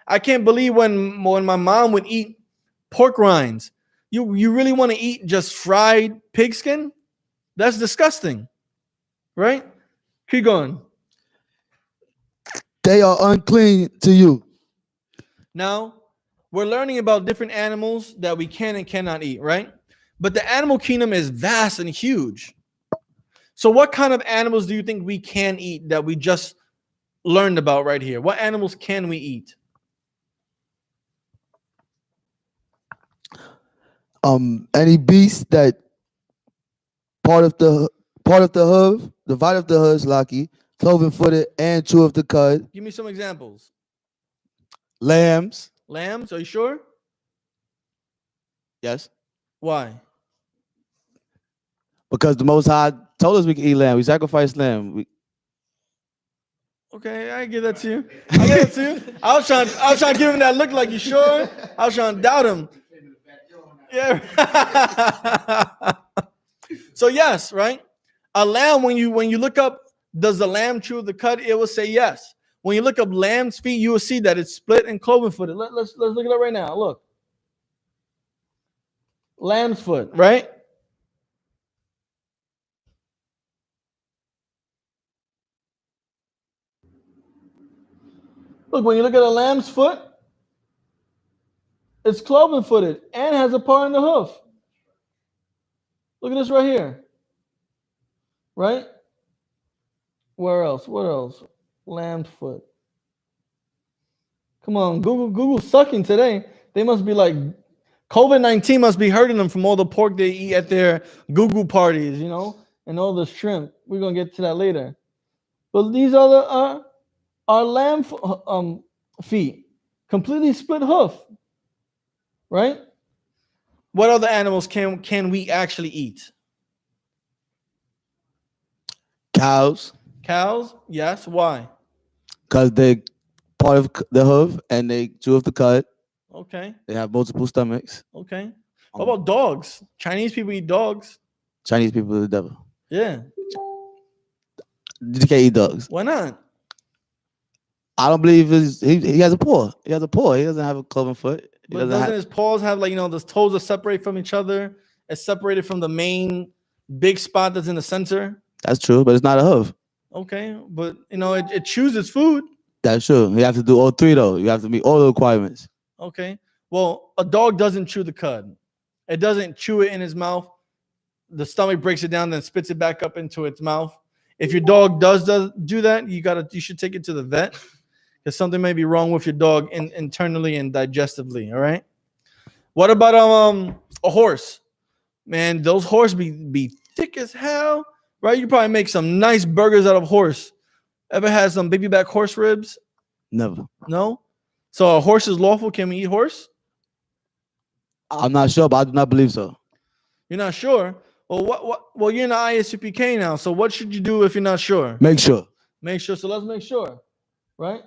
I can't believe when my mom would eat pork rinds. You really want to eat just fried pig skin? That's disgusting, right? Keep going. They are unclean to you. Now, we're learning about different animals that we can and cannot eat, right? But the animal kingdom is vast and huge. So what kind of animals do you think we can eat that we just learned about right here? What animals can we eat? Any beast that part of the hoof, the bite of the hooves, lucky, cloven footed, and chew of the cud. Give me some examples. Lambs. Lambs, are you sure? Yes. Why? Because the Most High told us we can eat lamb. We sacrifice lamb. Okay, I give that to you. I was trying to give him that look like, you sure? I was trying to doubt him. Yeah. So yes, right? A lamb, when you look up, does the lamb chew the cud? It will say yes. When you look up lamb's feet, you will see that it's split and cloven footed. Let's look it up right now. Look. Lamb's foot, right? Look, when you look at a lamb's foot, it's cloven footed and has a part in the hoof. Look at this right here. Right? Where else? What else? Lamb's foot. Come on, Google's sucking today. They must be like, COVID-19 must be hurting them from all the pork they eat at their Google parties, you know, and all the shrimp. We're gonna get to that later. But these are lamb feet, completely split hoof, right? What other animals can we actually eat? Cows, Cows, yes. Why? because they part of the hoof and they chew off the cud. Okay, They have multiple stomachs. okay. What about dogs? Chinese people eat dogs. Chinese people are the devil. Yeah. You can't eat dogs. Why not? I don't believe he has a paw. He has a paw. He doesn't have a cloven foot. He But doesn't his paws have, like, you know, the toes are separated from each other? It's separated from the main big spot that's in the center. That's true, but it's not a hoof. Okay, but you know, it chews its food. That's true. You have to do all three though. You have to meet all the requirements. Okay. Well, a dog doesn't chew the cud. It doesn't chew it in his mouth. The stomach breaks it down, then spits it back up into its mouth. If your dog does do that, you should take it to the vet, because something may be wrong with your dog internally and digestively. All right. What about a horse? Man, those horse be thick as hell, right? You probably make some nice burgers out of horse. Ever had some baby back horse ribs? Never. No. So a horse is lawful. Can we eat horse? I'm not sure, but I do not believe so. You're not sure? Well, Well, you're in the I.S.U.P.K now. So what should you do if you're not sure? Make sure. Make sure. So let's make sure, right?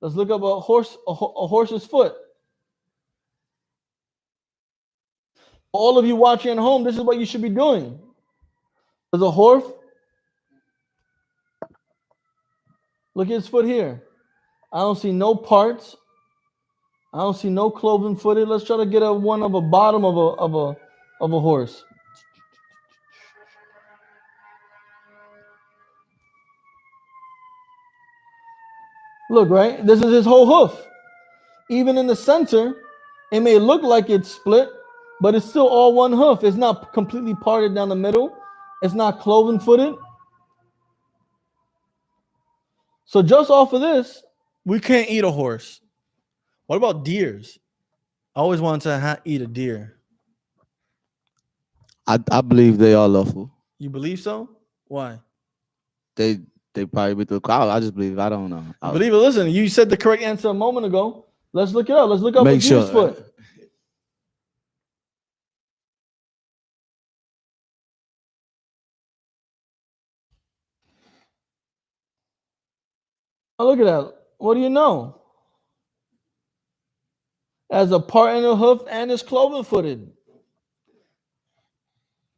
Let's look up a horse's foot. All of you watching at home, this is what you should be doing. There's a horse. Look at his foot here. I don't see no parts. I don't see no cloven footed. Let's try to get one of a bottom of a horse. Look, right? This is his whole hoof. Even in the center, it may look like it's split, but it's still all one hoof. It's not completely parted down the middle. It's not cloven footed. So just off of this, we can't eat a horse. What about deers? I always wanted to eat a deer. I believe they are lawful. You believe so? Why? They probably with the crowd. I just believe. I don't know. Believe it. Listen, you said the correct answer a moment ago. Let's look it up. Let's look up a deer's foot. Oh, look at that. What do you know? As a part in the hoof and is cloven footed.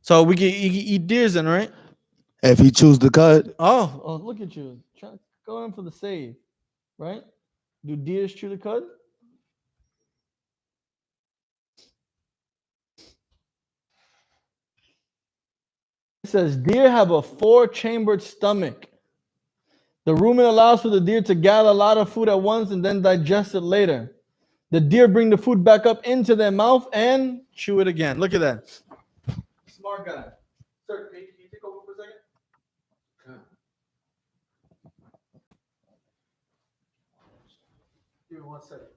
So we can eat deers then, right? If he chews the cud. Oh, look at you. Go in for the save, right? Do deers chew the cud? It says deer have a 4-chambered stomach. The rumen allows for the deer to gather a lot of food at once and then digest it later. The deer bring the food back up into their mouth and chew it again. Look at that. Smart guy. Sir, can you take over for a second? Give me 1 second.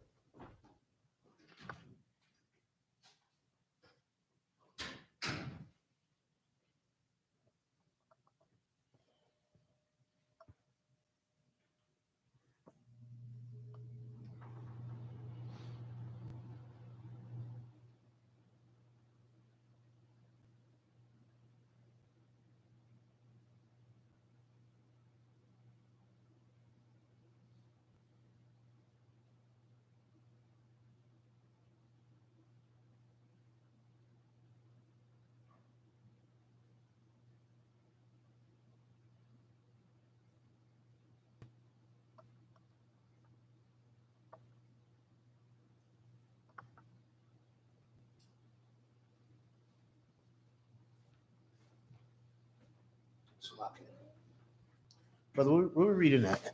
Brother, what are we reading at?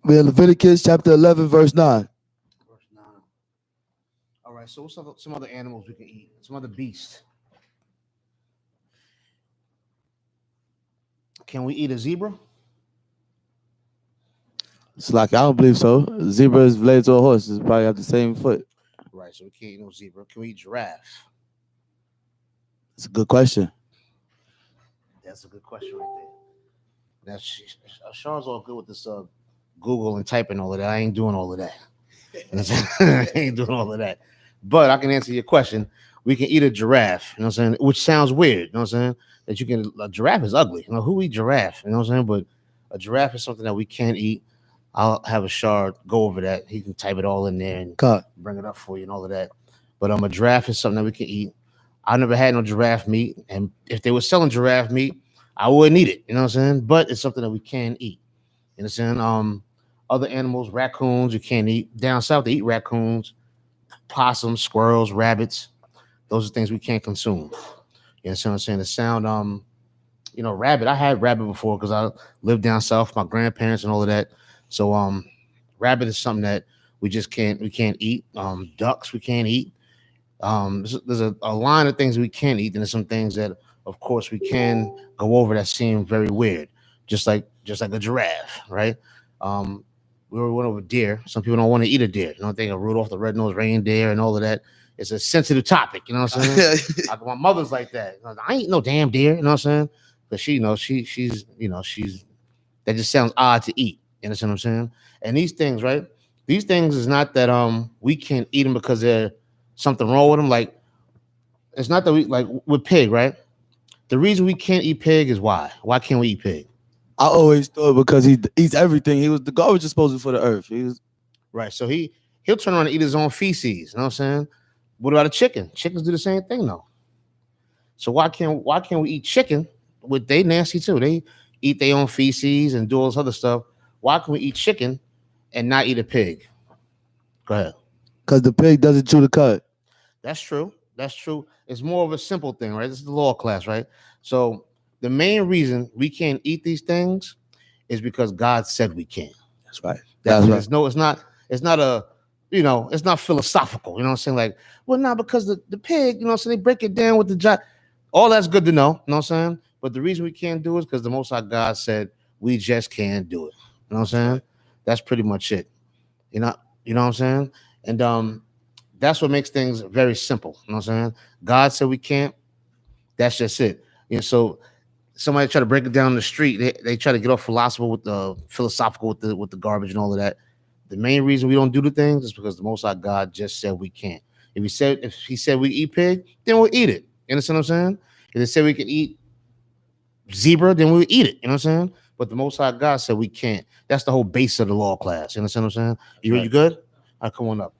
We're in Leviticus chapter 11, verse 9. Verse 9. All right, so what's some other animals we can eat? Some other beasts. Can we eat a zebra? It's like, I don't believe so. Zebra is related to a horse. It's probably have the same foot. Right, so we can't eat no zebra. Can we eat giraffe? It's a good question. That's a good question right there. That's Sean's all good with this Google and typing all of that. I ain't doing all of that. I ain't doing all of that. But I can answer your question. We can eat a giraffe, you know what I'm saying? Which sounds weird, you know what I'm saying? That you can, a giraffe is ugly. You know, who eat giraffe? You know what I'm saying? But a giraffe is something that we can't eat. I'll have a Shard go over that. He can type it all in there and bring it up for you and all of that. But a giraffe is something that we can eat. I never had no giraffe meat. And if they were selling giraffe meat, I wouldn't eat it. You know what I'm saying? But it's something that we can eat. You know what I'm saying? Other animals, raccoons, you can't eat. Down south, they eat raccoons, possums, squirrels, rabbits. Those are things we can't consume. You know what I'm saying? The sound, rabbit. I had rabbit before because I lived down south, my grandparents and all of that. So rabbit is something that we can't eat. Ducks we can't eat. There's a line of things we can't eat, and there's some things that of course we can go over that seem very weird, just like a giraffe, right? We went over deer. Some people don't want to eat a deer. You know, they of Rudolph the Red-Nosed Reindeer and all of that. It's a sensitive topic, you know what I'm saying? My mother's like that. I ain't no damn deer, you know what I'm saying? But she's that just sounds odd to eat. You understand what I'm saying? And these things, right? These things is not that we can't eat them because there's something wrong with them. Like, it's not that we, like with pig, right? The reason we can't eat pig is why? Why can't we eat pig? I always thought because he eats everything. He was the garbage disposal for the earth. He was right. So he'll turn around and eat his own feces. You know what I'm saying? What about a chicken? Chickens do the same thing though. So why can't we eat chicken? With they nasty too. They eat their own feces and do all this other stuff. Why can we eat chicken and not eat a pig? Go ahead. Because the pig doesn't chew the cud. That's true. That's true. It's more of a simple thing, right? This is the law class, right? So the main reason we can't eat these things is because God said we can't. That's right. That's right. It's not philosophical. You know what I'm saying? Like, well, not because the pig, you know what I'm saying? They break it down with the job. All that's good to know, you know what I'm saying? But the reason we can't do it is because the Most High God said we just can't do it. You know what I'm saying? That's pretty much it. You know what I'm saying? And that's what makes things very simple. You know what I'm saying? God said we can't. That's just it. So somebody try to break it down in the street. They try to get off philosophical with the garbage and all of that. The main reason we don't do the things is because the Most High God just said we can't. If he said we eat pig, then we'll eat it. You understand what I'm saying? If they said we can eat zebra, then we'll eat it. You know what I'm saying? But the Most High God said we can't. That's the whole base of the law class. You understand what I'm saying? You good? All right, come on up.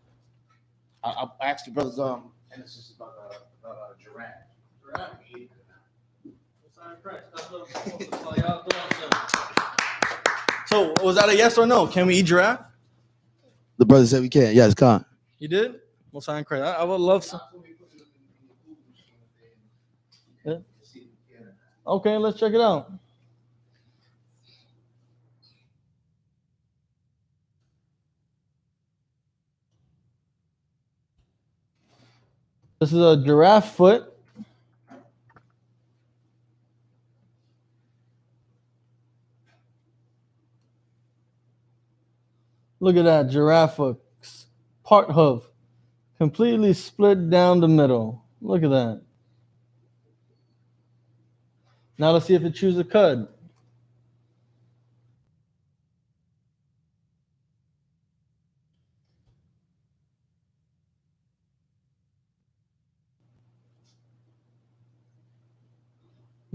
I asked the brothers and it's just about giraffe. So was that a yes or no? Can we eat giraffe? The brother said we can't. Yes, can't. You did? Well, sign credit. I would love some. Yeah. Okay, let's check it out. This is a giraffe foot. Look at that giraffe foot, part hoof, completely split down the middle. Look at that. Now let's see if it chews a cud.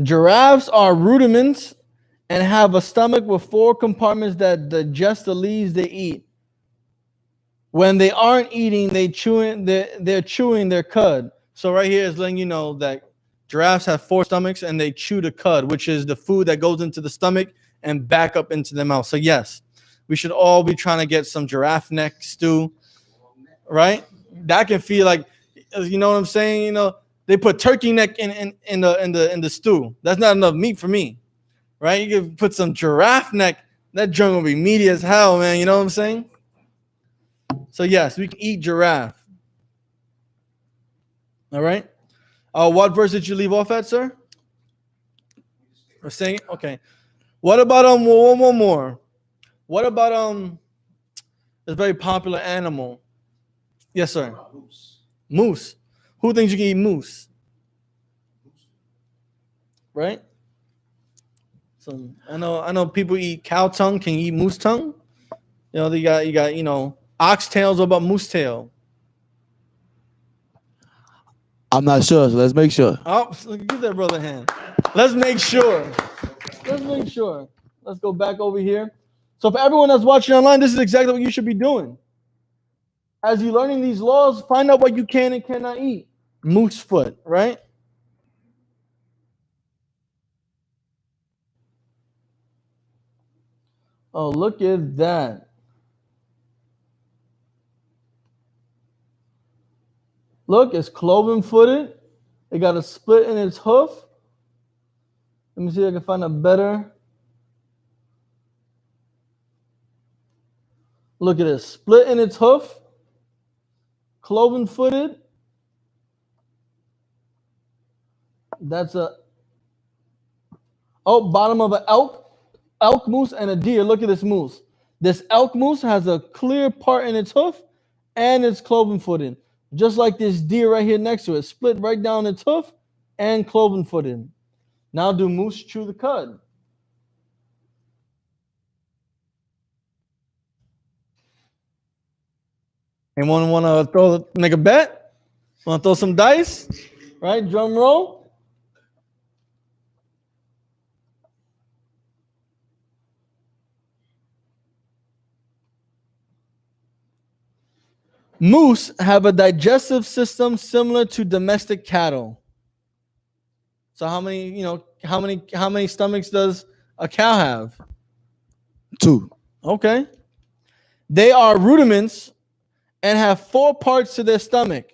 Giraffes are rudiments and have a stomach with 4 compartments that digest the leaves they eat. When they aren't eating, they're chewing their cud. So right here is letting you know that giraffes have 4 stomachs and they chew the cud, which is the food that goes into the stomach and back up into the mouth. So yes, we should all be trying to get some giraffe neck stew, right? That can feel like, you know what I'm saying? They put turkey neck in the stew. That's not enough meat for me, right? You can put some giraffe neck. That junk will be meaty as hell, man. You know what I'm saying? So yes, we can eat giraffe. All right. What verse did you leave off at, sir? We're saying okay. What about one more? What about this very popular animal? Yes, sir. Moose. Who thinks you can eat moose? Right? So I know people eat cow tongue. Can you eat moose tongue? You know, you got ox tails. What about moose tail? I'm not sure, so let's make sure. Oh, give that brother a hand. Let's make sure. Let's go back over here. So for everyone that's watching online, this is exactly what you should be doing. As you're learning these laws, find out what you can and cannot eat. Moose foot, right? Oh, look at that. Look, it's cloven-footed. It got a split in its hoof. Let me see if I can find a better. Look at this. Split in its hoof. Cloven-footed. That's bottom of an elk moose and a deer. Look at this moose. This elk moose has a clear part in its hoof and it's cloven-footed. Just like this deer right here next to it. Split right down its hoof and cloven-footed. Now do moose chew the cud? Anyone want to make a bet? Want to throw some dice? Right, drum roll. Moose have a digestive system similar to domestic cattle. So how many stomachs does a cow have? 2. Okay. They are rudiments and have 4 parts to their stomach.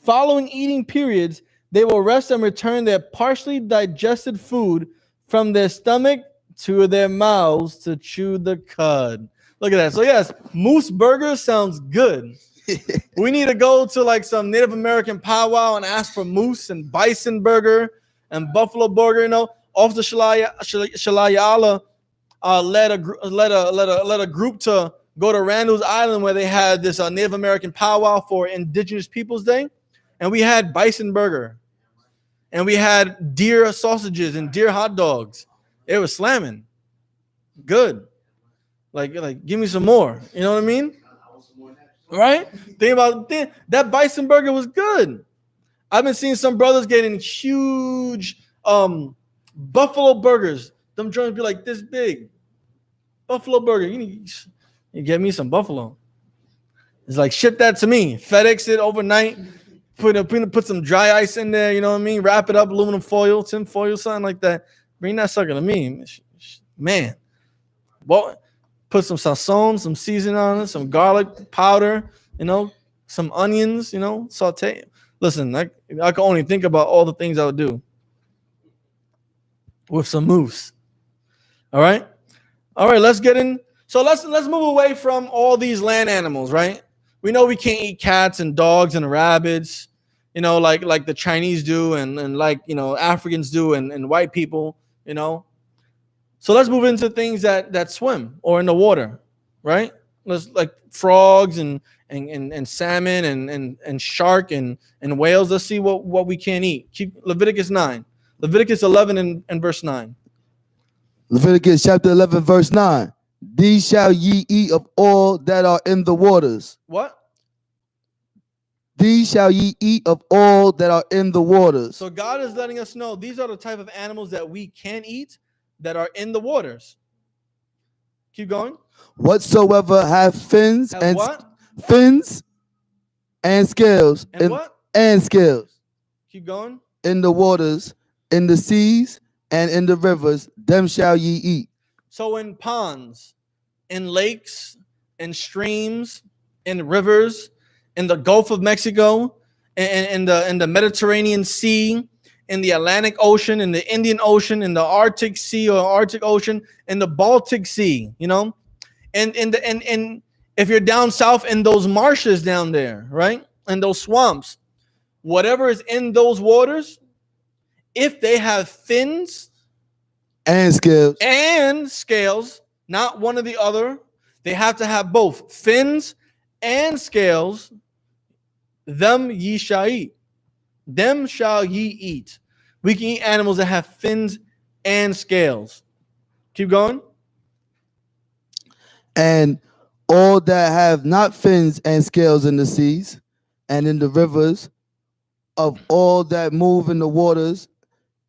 Following eating periods, they will rest and return their partially digested food from their stomach to their mouths to chew the cud. Look at that. So yes, moose burger sounds good. We need to go to like some Native American powwow and ask for moose and bison burger and buffalo burger. You know, Officer Shalayala led a group to go to Randall's Island where they had this Native American powwow for Indigenous Peoples Day, and we had bison burger, and we had deer sausages and deer hot dogs. It was slamming, good. Like give me some more. You know what I mean? Right? Think about that bison burger was good. I've been seeing some brothers getting huge buffalo burgers. Them joints be like this big. Buffalo burger. You get me some buffalo. It's like ship that to me. FedEx it overnight. Put some dry ice in there. You know what I mean? Wrap it up, aluminum foil, tin foil, something like that. Bring that sucker to me, man. Well, put some sazon, some seasoning on it, some garlic powder, some onions, saute. Listen, I can only think about all the things I would do with some moose. All right, let's get in. So let's move away from all these land animals, right? We know we can't eat cats and dogs and rabbits, like the Chinese do and like Africans do and white people, So let's move into things that swim or in the water, right? Let's like frogs and salmon and shark and whales. Let's see what we can eat. Keep Leviticus 9. Leviticus 11 and verse 9. Leviticus chapter 11, verse 9. These shall ye eat of all that are in the waters. What? These shall ye eat of all that are in the waters. So God is letting us know these are the type of animals that we can eat that are in the waters. Keep going. Whatsoever have fins Have and what? fins and scales And what? And scales Keep going. in the waters, in the seas, and in the rivers, them shall ye eat. So in ponds, in lakes, in streams, in rivers, in the Gulf of Mexico, in the Mediterranean Sea, in the Atlantic Ocean, in the Indian Ocean, in the Arctic Sea or Arctic Ocean, in the Baltic Sea, you know, and if you're down south in those marshes down there, right, and those swamps, whatever is in those waters, if they have fins and scales, not one or the other, they have to have both fins and scales. Them ye shall eat. Them shall ye eat. We can eat animals that have fins and scales. Keep going. And all that have not fins and scales in the seas and in the rivers, of all that move in the waters,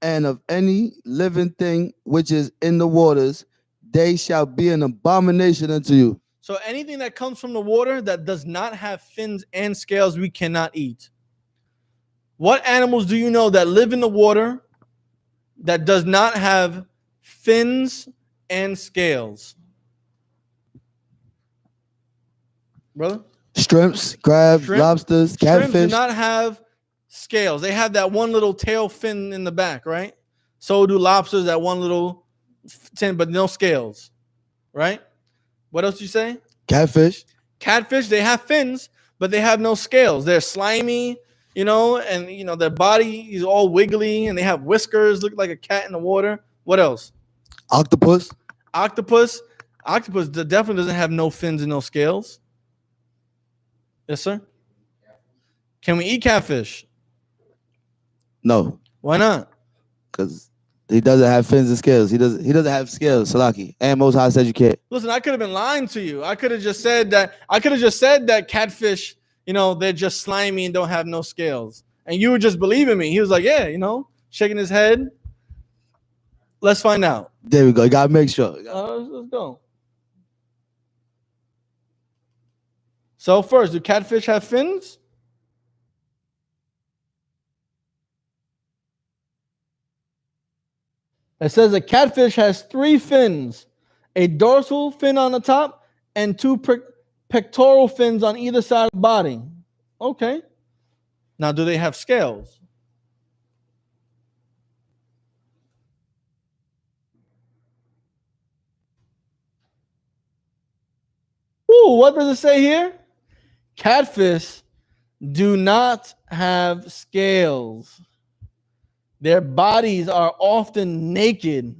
and of any living thing which is in the waters, they shall be an abomination unto you. So anything that comes from the water that does not have fins and scales, we cannot eat. What animals do you know that live in the water that does not have fins and scales? Brother? Shrimps, crabs, lobsters, catfish. Shrimps do not have scales. They have that one little tail fin in the back, right? So do lobsters, that one little fin, but no scales, right? What else you say? Catfish. Catfish, they have fins, but they have no scales. They're slimy, you know, and you know their body is all wiggly, and they have whiskers, look like a cat in the water. What else? Octopus. Octopus definitely doesn't have no fins and no scales. Yes, sir. Can we eat catfish? No. Why not? Because he doesn't have fins and scales. He doesn't have scales, Salaki. And Most High said you can't. Listen, I could have been lying to you. I could have just said that catfish, you know, they're just slimy and don't have no scales. And you would just believe in me. He was like, yeah, you know, shaking his head. Let's find out. There we go. You gotta make sure. Let's go. So first, do catfish have fins? It says a catfish has 3 fins, a dorsal fin on the top and 2 pectoral fins on either side of the body. Okay. Now, do they have scales? Ooh, what does it say here? Catfish do not have scales. Their bodies are often naked.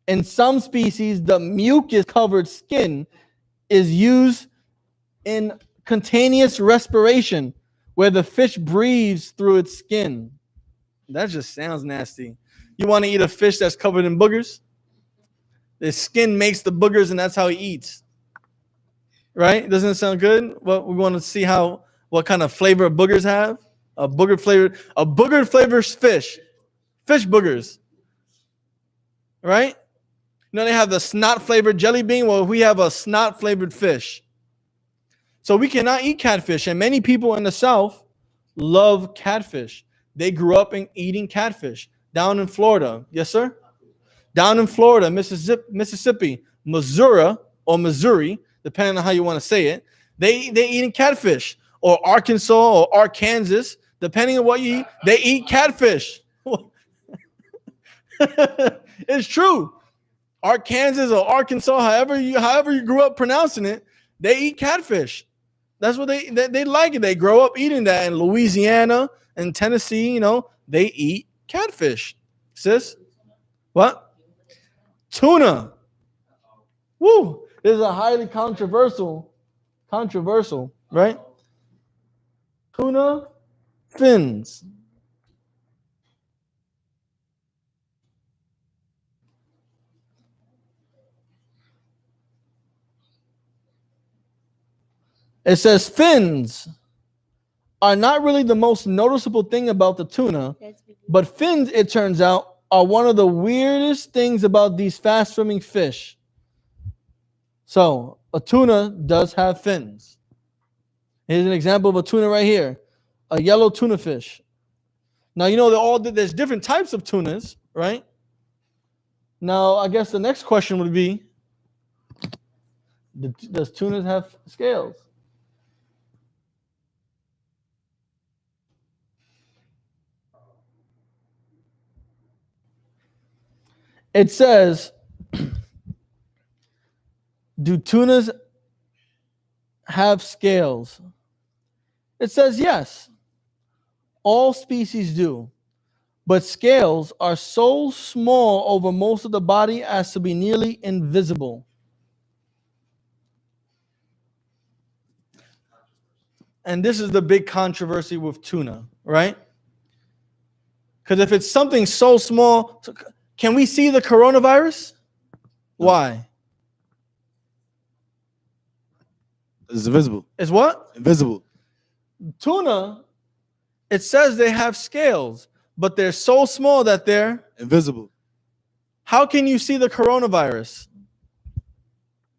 In some species, the mucus-covered skin is used in continuous respiration, where the fish breathes through its skin. That just sounds nasty. You want to eat a fish that's covered in boogers? The skin makes the boogers, and that's how he eats. Right? Doesn't it sound good? Well, we want to see what kind of flavor boogers have. A booger flavored fish. Fish boogers. Right? You know, they have the snot flavored jelly bean. Well, we have a snot flavored fish. So we cannot eat catfish. And many people in the South love catfish. They grew up eating catfish down in Florida. Yes, sir? Down in Florida, Mississippi, Missouri, depending on how you want to say it, they eating catfish. Or Arkansas or Arkansas, depending on what you eat, they eat catfish. It's true. Arkansas or Arkansas, however you grew up pronouncing it, they eat catfish. That's what they like it. They grow up eating that. In Louisiana and Tennessee, you know, they eat catfish. Sis? What? Tuna. Woo. This is a highly controversial, right? Tuna fins. It says fins are not really the most noticeable thing about the tuna, but fins, it turns out, are one of the weirdest things about these fast-swimming fish. So, a tuna does have fins. Here's an example of a tuna right here, a yellow tuna fish. Now, you know, there's different types of tunas, right? Now, I guess the next question would be, does tunas have scales? It says, do tunas have scales? It says yes. All species do. But scales are so small over most of the body as to be nearly invisible. And this is the big controversy with tuna, right? Because if it's something so small, can we see the coronavirus? Why? It's invisible. It's what? Invisible. Tuna, it says they have scales, but they're so small that they're Invisible. How can you see the coronavirus?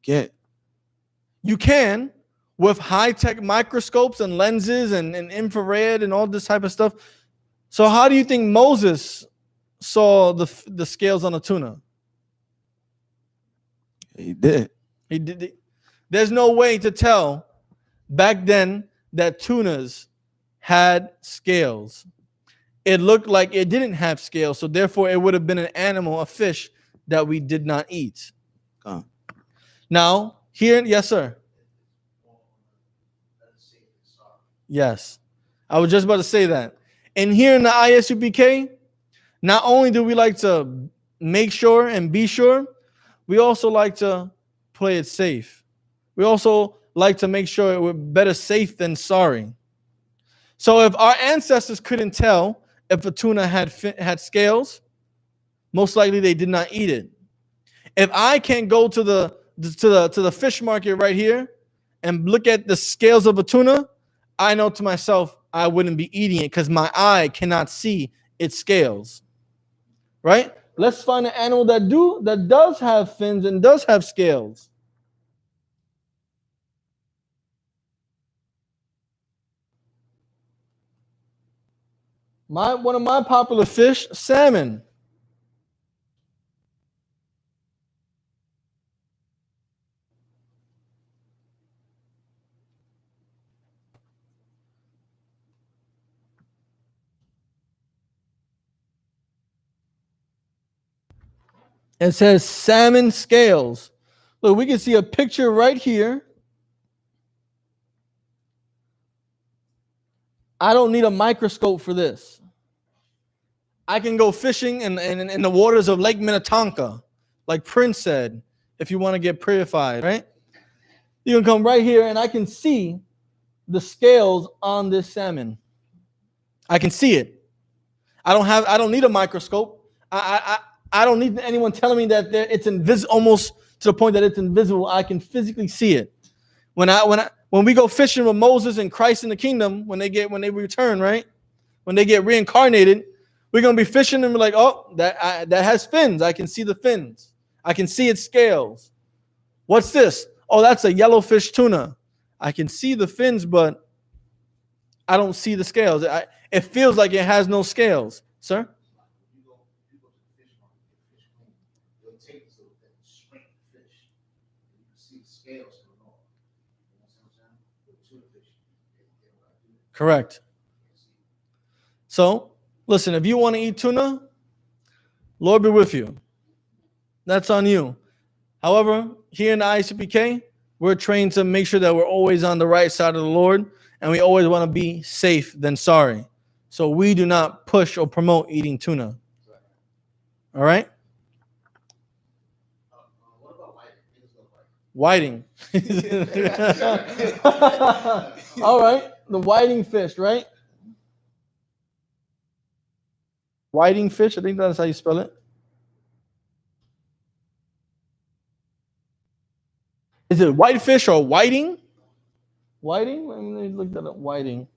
Can't. You can with high-tech microscopes and lenses and infrared and all this type of stuff. So how do you think Moses saw the scales on a tuna? He didn't. He did. There's no way to tell back then that tunas had scales. It looked like it didn't have scales, so therefore it would have been an animal, a fish that we did not eat. Now, here, yes, sir. Yes. I was just about to say that. And here in the I.S.U.P.K, not only do we like to make sure and be sure, we also like to play it safe. We also like to make sure we're better safe than sorry. So if our ancestors couldn't tell if a tuna had scales, most likely they did not eat it. If I can't go to the fish market right here and look at the scales of a tuna, I know to myself I wouldn't be eating it because my eye cannot see its scales. Right? Let's find an animal that does have fins and does have scales. One of my popular fish, salmon. It says salmon scales. Look, we can see a picture right here. I don't need a microscope for this. I can go fishing in the waters of Lake Minnetonka, like Prince said, if you want to get purified, right? You can come right here and I can see the scales on this salmon. I can see it. I don't need a microscope. I don't need anyone telling me that it's invisible, almost to the point that it's invisible. I can physically see it. When we go fishing with Moses and Christ in the kingdom, when they return, right? When they get reincarnated, we're gonna be fishing and we're like, oh, that has fins. I can see the fins. I can see its scales. What's this? Oh, that's a yellowfish tuna. I can see the fins, but I don't see the scales. It feels like it has no scales, sir. Correct. So, listen, if you want to eat tuna, Lord be with you. That's on you. However, here in the I.S.U.P.K, we're trained to make sure that we're always on the right side of the Lord, and we always want to be safe than sorry. So we do not push or promote eating tuna. All right? What about Whiting. All right. The whiting fish, right? Whiting fish, I think that's how you spell it. Is it whitefish or whiting? Whiting? Let me look that up. Whiting.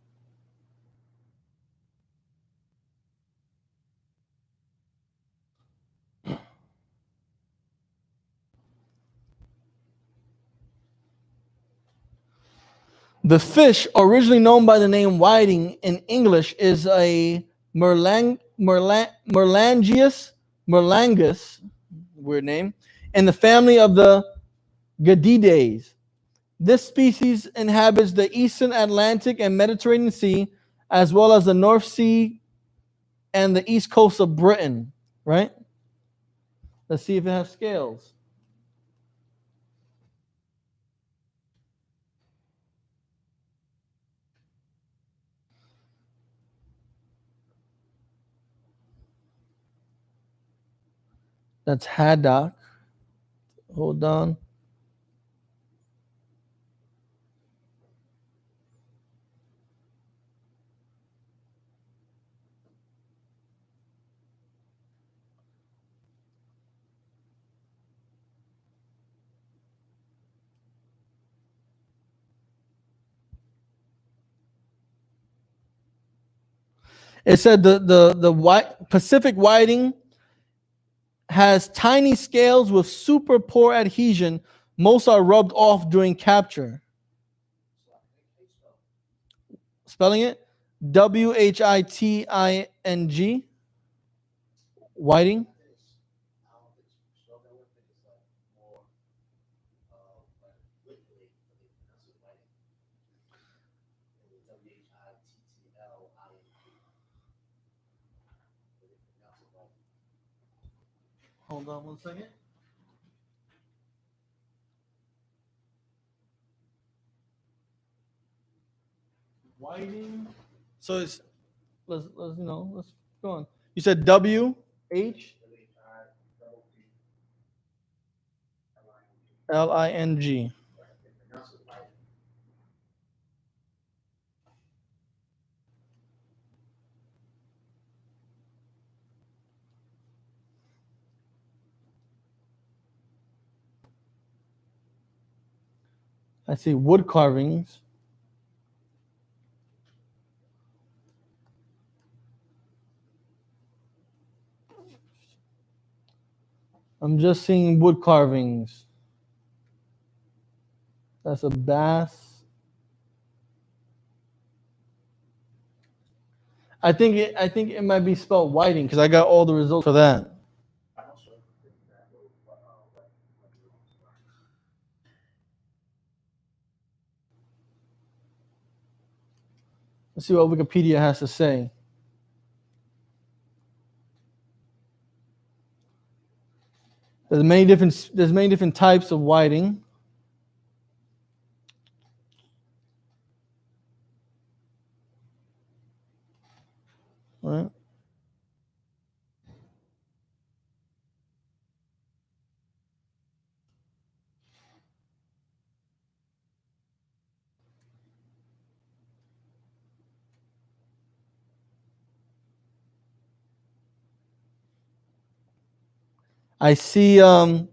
The fish, originally known by the name whiting in English, is a merlangus, weird name, in the family of the Gadidae. This species inhabits the eastern Atlantic and Mediterranean Sea, as well as the North Sea and the east coast of Britain, right? Let's see if it has scales. That's haddock. Hold on. It said the white Pacific whiting has tiny scales with super poor adhesion. Most are rubbed off during capture. Spelling it Whiting. Whiting. Hold on 1 second. Whiting. So it's let's let's go on. You said WHLING. I see wood carvings. I'm just seeing wood carvings. That's a bass. I think it might be spelled whiting because I got all the results for that. Let's see what Wikipedia has to say. There's many different types of whiting. Right? I see the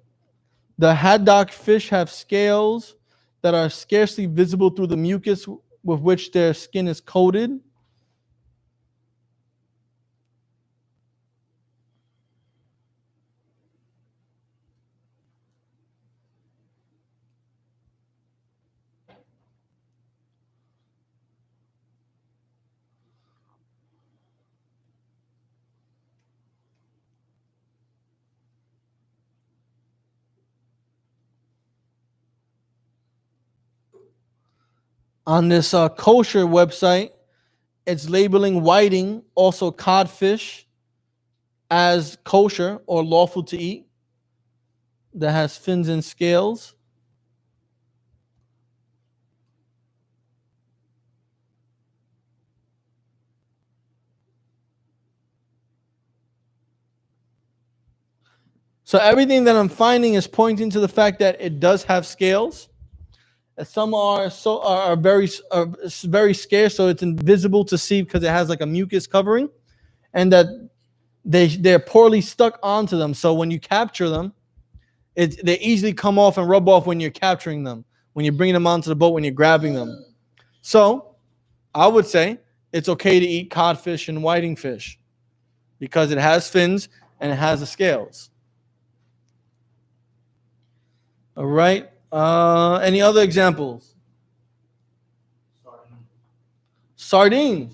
haddock fish have scales that are scarcely visible through the mucus with which their skin is coated. On this kosher website, it's labeling whiting, also codfish, as kosher or lawful to eat that has fins and scales. So everything that I'm finding is pointing to the fact that it does have scales. Some are very scarce, so it's invisible to see because it has like a mucus covering, and that they're poorly stuck onto them. So when you capture them, they easily come off and rub off when you're capturing them, when you're bringing them onto the boat, when you're grabbing them. So I would say it's okay to eat codfish and whiting fish because it has fins and it has the scales. All right. Any other examples? Sardines.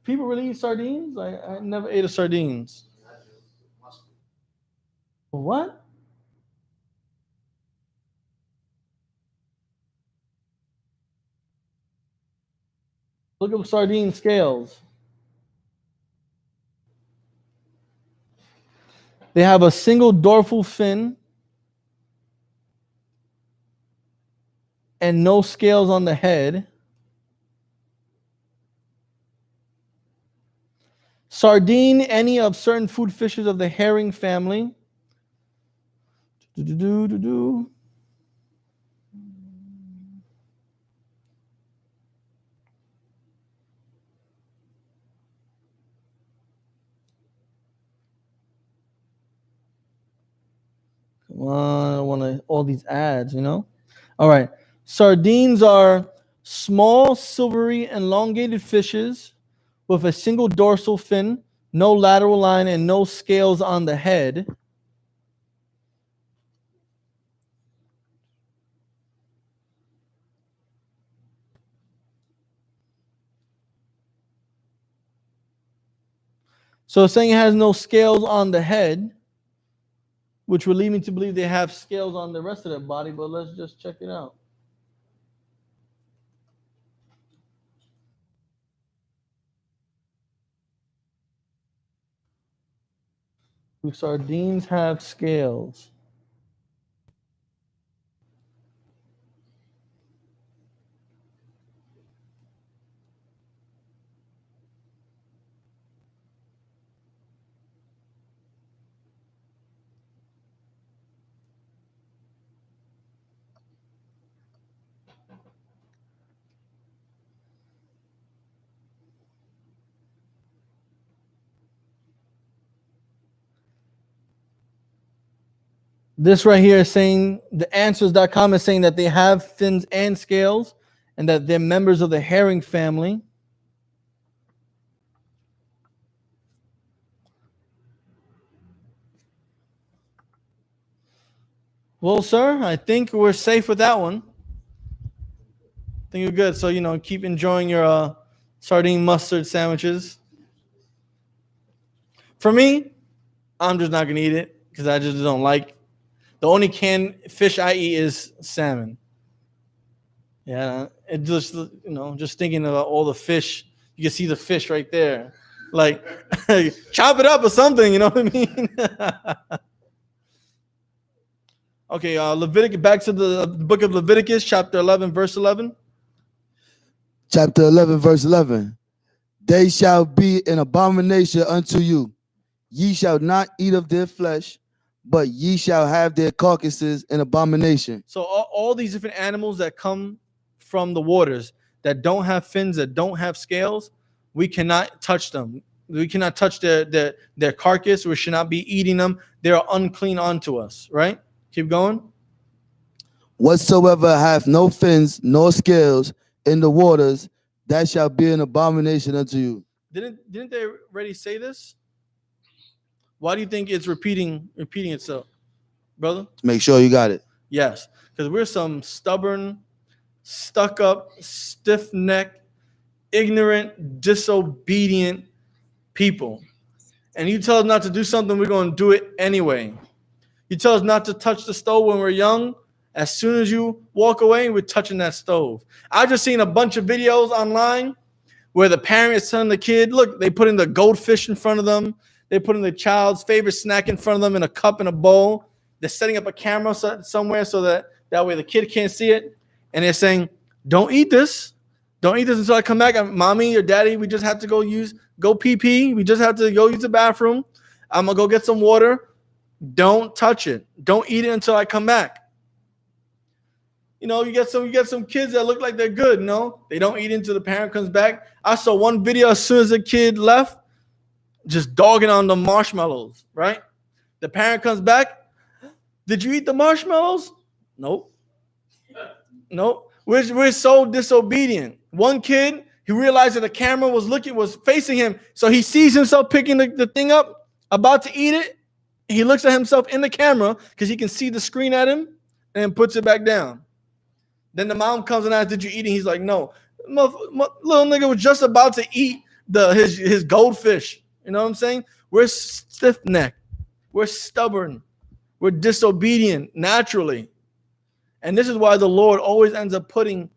People really eat sardines? I never ate a sardines. What? Look up sardine scales. They have a single dorsal fin and no scales on the head. Sardine, any of certain food fishes of the herring family. Do-do-do-do-do. Come on, I don't want to all these ads, you know. All right, sardines are small, silvery, elongated fishes with a single dorsal fin, no lateral line, and no scales on the head. So it's saying it has no scales on the head, which would lead me to believe they have scales on the rest of their body, but let's just check it out. Do sardines have scales? This right here is saying, the answers.com is saying that they have fins and scales and that they're members of the herring family. Well, sir, I think we're safe with that one. I think you're good. So, you know, keep enjoying your sardine mustard sandwiches. For me, I'm just not going to eat it because I just don't like. The only canned fish I eat is salmon. Yeah, it just, you know, just thinking about all the fish. You can see the fish right there. Like, chop it up or something, you know what I mean? Okay, Leviticus, back to the book of Leviticus, chapter 11, verse 11. Chapter 11, verse 11. They shall be an abomination unto you. Ye shall not eat of their flesh, but ye shall have their carcasses in abomination. So all these different animals that come from the waters that don't have fins, that don't have scales, we cannot touch them. We cannot touch their carcass. We should not be eating them. They are unclean unto us, right? Keep going. Whatsoever hath no fins nor scales in the waters, that shall be an abomination unto you. Didn't they already say this? Why do you think it's repeating itself, brother? Make sure you got it. Yes, because we're some stubborn, stuck-up, stiff-necked, ignorant, disobedient people. And you tell us not to do something, we're going to do it anyway. You tell us not to touch the stove when we're young. As soon as you walk away, we're touching that stove. I just seen a bunch of videos online where the parent is telling the kid, look, they put in the goldfish in front of them. They put in the child's favorite snack in front of them in a cup and a bowl. They're setting up a camera somewhere so that way the kid can't see it. And they're saying, don't eat this. Don't eat this until I come back. Mommy or daddy, we just have to go pee-pee. We just have to go use the bathroom. I'm going to go get some water. Don't touch it. Don't eat it until I come back. You know, you get some kids that look like they're good. No, they don't eat until the parent comes back. I saw one video as soon as the kid left, just dogging on the marshmallows, right? The parent comes back. Did you eat the marshmallows? Nope. Nope. We're so disobedient. One kid, he realized that the camera was facing him. So he sees himself picking the thing up, about to eat it. He looks at himself in the camera because he can see the screen at him and puts it back down. Then the mom comes and asks, did you eat it? He's like, no. Little nigga was just about to eat his goldfish. You know what I'm saying? We're stiff-necked. We're stubborn. We're disobedient naturally. And this is why the Lord always ends up putting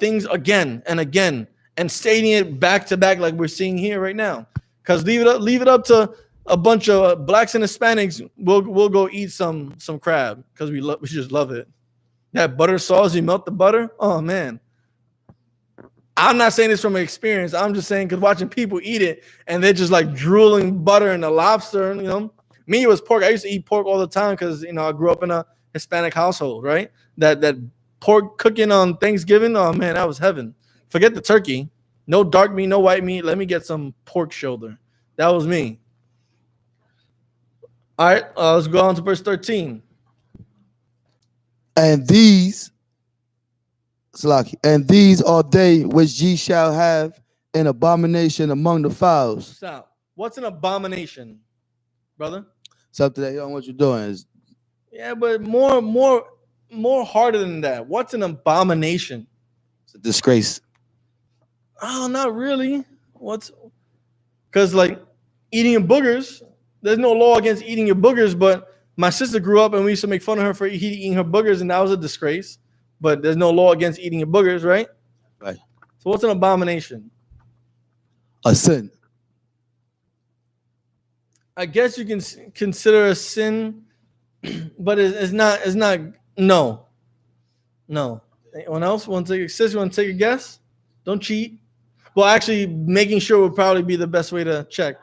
things again and again and stating it back to back like we're seeing here right now. Because leave it up to a bunch of blacks and Hispanics will go eat some crab because we just love it. That butter sauce, you melt the butter. Oh man. I'm not saying this from experience. I'm just saying because watching people eat it and they're just like drooling butter in the lobster. You know, me it was pork. I used to eat pork all the time because I grew up in a Hispanic household. Right, that pork cooking on Thanksgiving. Oh man, that was heaven. Forget the turkey. No dark meat, no white meat. Let me get some pork shoulder. That was me. All right, let's go on to verse 13. And these, Salaki, and these are they which ye shall have an abomination among the fowls. Stop. What's an abomination, brother? Something that you don't know what you're doing is Yeah, but more harder than that. What's an abomination? it's a disgrace. Oh, not really. Because like eating your boogers, there's no law against eating your boogers, but my sister grew up and we used to make fun of her for eating her boogers, and that was a disgrace. But there's no law against eating your boogers, right? Right. So what's an abomination? A sin. I guess you can consider a sin, but it's not. No. Anyone else want to take a guess? Don't cheat. Well, actually, making sure would probably be the best way to check.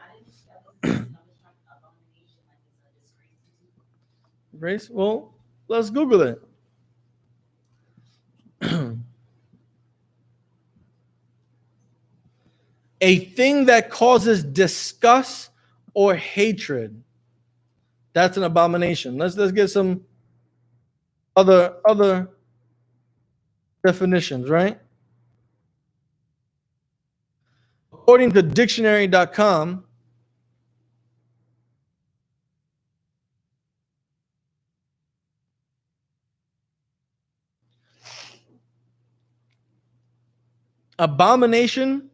Grace? Well, let's Google it. A thing that causes disgust or hatred. That's an abomination. Let's get some other definitions, right? According to dictionary.com, abomination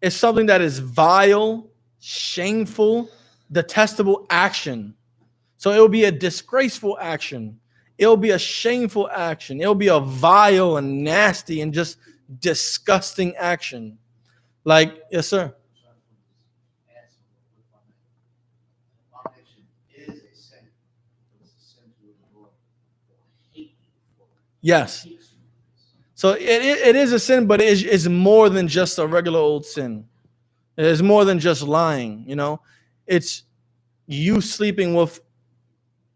is something that is vile, shameful, detestable action. So it will be a disgraceful action. It'll be a shameful action. It'll be a vile and nasty and just disgusting action. Like, yes, sir. Yes. So it is a sin, but it is more than just a regular old sin. It is more than just lying, It's you sleeping with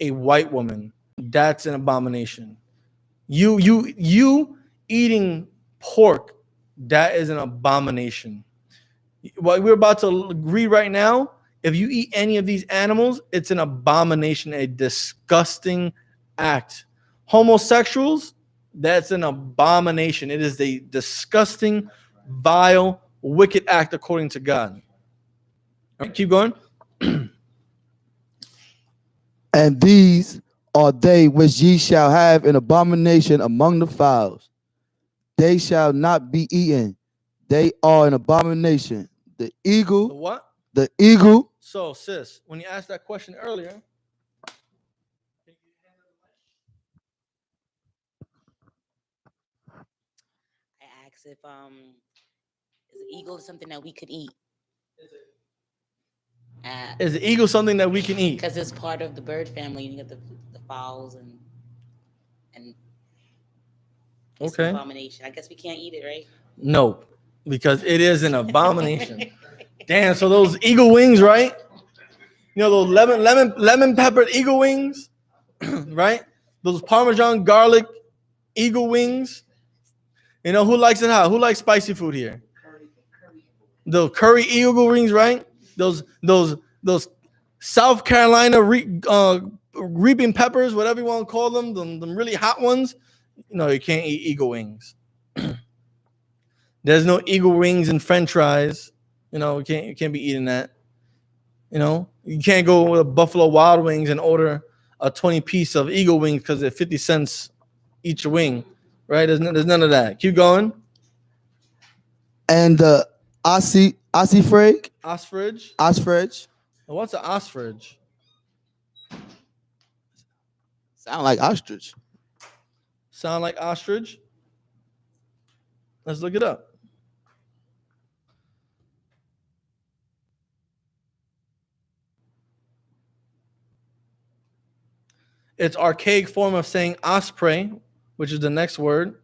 a white woman. That's an abomination. You eating pork, that is an abomination. What we're about to read right now, if you eat any of these animals, it's an abomination, a disgusting act. Homosexuals, that's an abomination. It is a disgusting, vile, wicked act according to God. All right, keep going. And these are they which ye shall have an abomination among the fowls. They shall not be eaten. They are an abomination. The The eagle, what? the eagle, So, sis, when you asked that question earlier, I asked if is an eagle something that we could eat? is the eagle something that we can eat? Because it's part of the bird family. You got the fowls and it's an Okay. abomination. I guess we can't eat it, right? No, because it is an abomination. Damn, so those eagle wings, right? Those lemon peppered eagle wings, right? Those Parmesan garlic eagle wings. Who likes it hot? Who likes spicy food here? The curry eagle wings, right? Those South Carolina reaping peppers, whatever you want to call them, them really hot ones. You can't eat eagle wings. There's no eagle wings and French fries. You can't be eating that. You can't go with a Buffalo Wild Wings and order a 20-piece of eagle wings because they're 50 cents each wing, right? There's none of that. Keep going. and the ossifrage. Ostrich. Ostrich. What's an ostrich? Sound like ostrich. Sound like ostrich? Let's look it up. It's archaic form of saying osprey, which is the next word.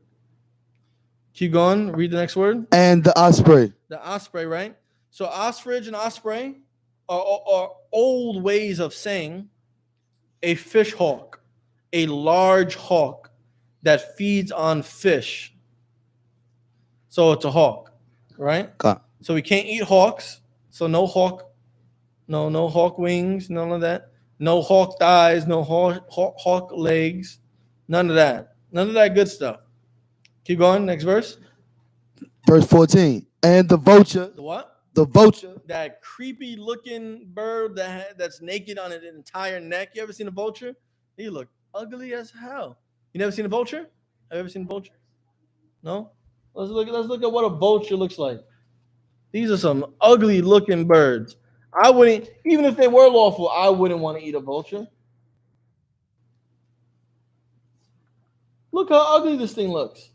Keep going. Read the next word. And the osprey. The osprey, right? So ostrich and osprey are old ways of saying a fish hawk, a large hawk that feeds on fish. So it's a hawk, right? Okay. So we can't eat hawks. So no hawk, no hawk wings, none of that. No hawk thighs, no hawk legs, none of that. None of that good stuff. Keep going. Next verse. Verse 14. And the vulture. The what? The vulture. That creepy looking bird that's naked on an entire neck. You ever seen a vulture? They look ugly as hell. You never seen a vulture? Have you ever seen a vulture? No? Let's look at what a vulture looks like. These are some ugly looking birds. I wouldn't, even if they were lawful, I wouldn't want to eat a vulture. Look how ugly this thing looks.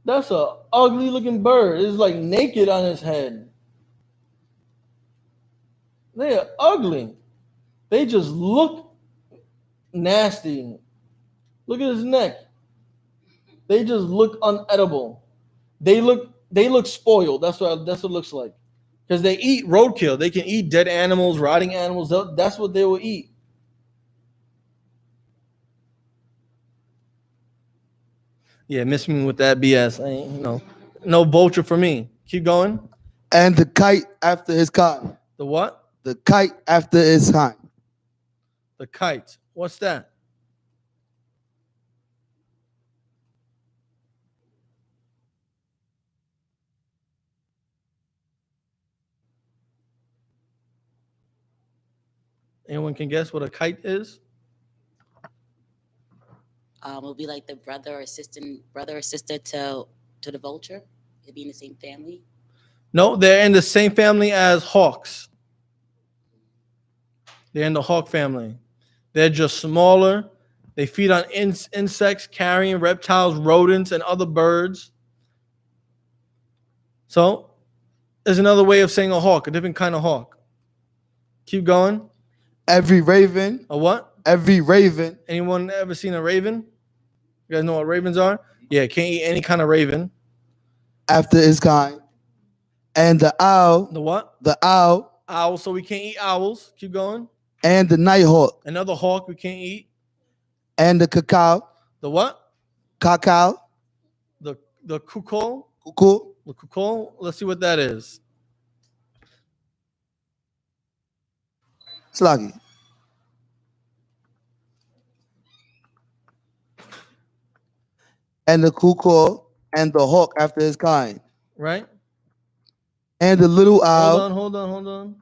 That's a ugly looking bird. It's like naked on his head. They are ugly. They just look nasty. Look at his neck. They just look unedible. They look spoiled. That's what it looks like. Because they eat roadkill. They can eat dead animals, rotting animals. That's what they will eat. Yeah, miss me with that BS. I ain't, no vulture for me. Keep going. And the kite after his kind. The what? The kite after his kind. The kite. What's that? Anyone can guess what a kite is? It'll be like the brother or sister to the vulture. It'd be in the same family. No, they're in the same family as hawks. They're in the hawk family. They're just smaller. They feed on insects, carrion, reptiles, rodents, and other birds. So, there's another way of saying a hawk, a different kind of hawk. Keep going. Every raven. A what? Every raven. Anyone ever seen a raven? You guys know what ravens are? Yeah, can't eat any kind of raven. After his kind. And the owl. The what? The owl. Owl, so we can't eat owls. Keep going. And the nighthawk. Another hawk we can't eat. And the cacao. The what? Cacao. The cuckoo. Cuckoo. The cuckoo. Let's see what that is. Sluggy. And the cuckoo and the hawk after his kind. Right? And the little owl. Hold on.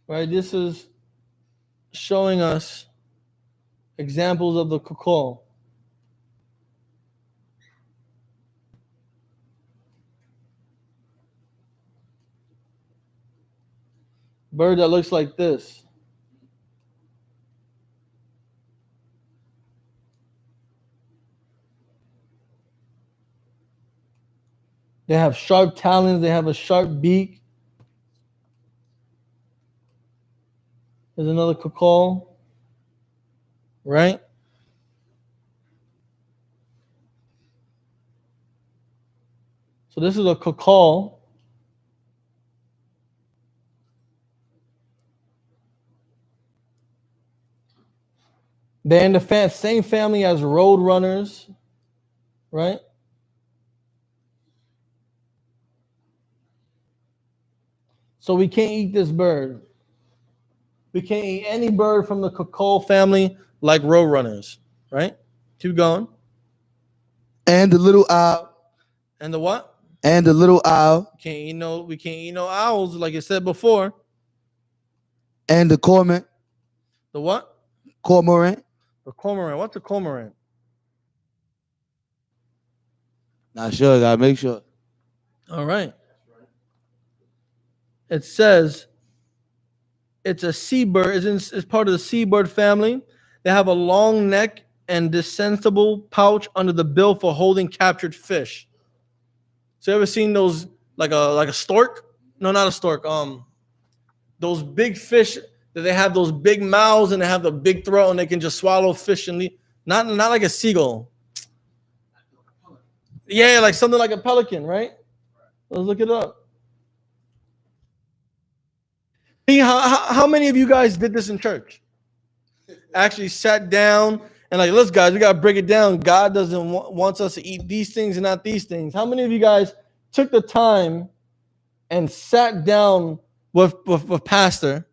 Right, this is showing us examples of the cuckoo. Bird that looks like this. They have sharp talons. They have a sharp beak. There's another cuckoo. Right? So this is a cuckoo. They're in the same family as road runners, right? So we can't eat this bird. We can't eat any bird from the cuckoo family like road runners, right? Keep going. And the little owl. And the what? And the little owl. We can't eat no owls, like I said before. And the cormorant. The what? Cormorant. The cormorant. What's the cormorant? Not sure. Gotta make sure. All right. it says it's a seabird. It's part of the seabird family. They have a long neck and descendable pouch under the bill for holding captured fish. So you ever seen those like a stork? No, not a stork. Those big fish that they have those big mouths and they have the big throat and they can just swallow fish and leave. Not like a seagull. Yeah, like something like a pelican, right? Let's look it up. See, how many of you guys did this in church? Actually sat down and like, let's guys, we gotta break it down. God doesn't wants us to eat these things and not these things. How many of you guys took the time and sat down with pastor,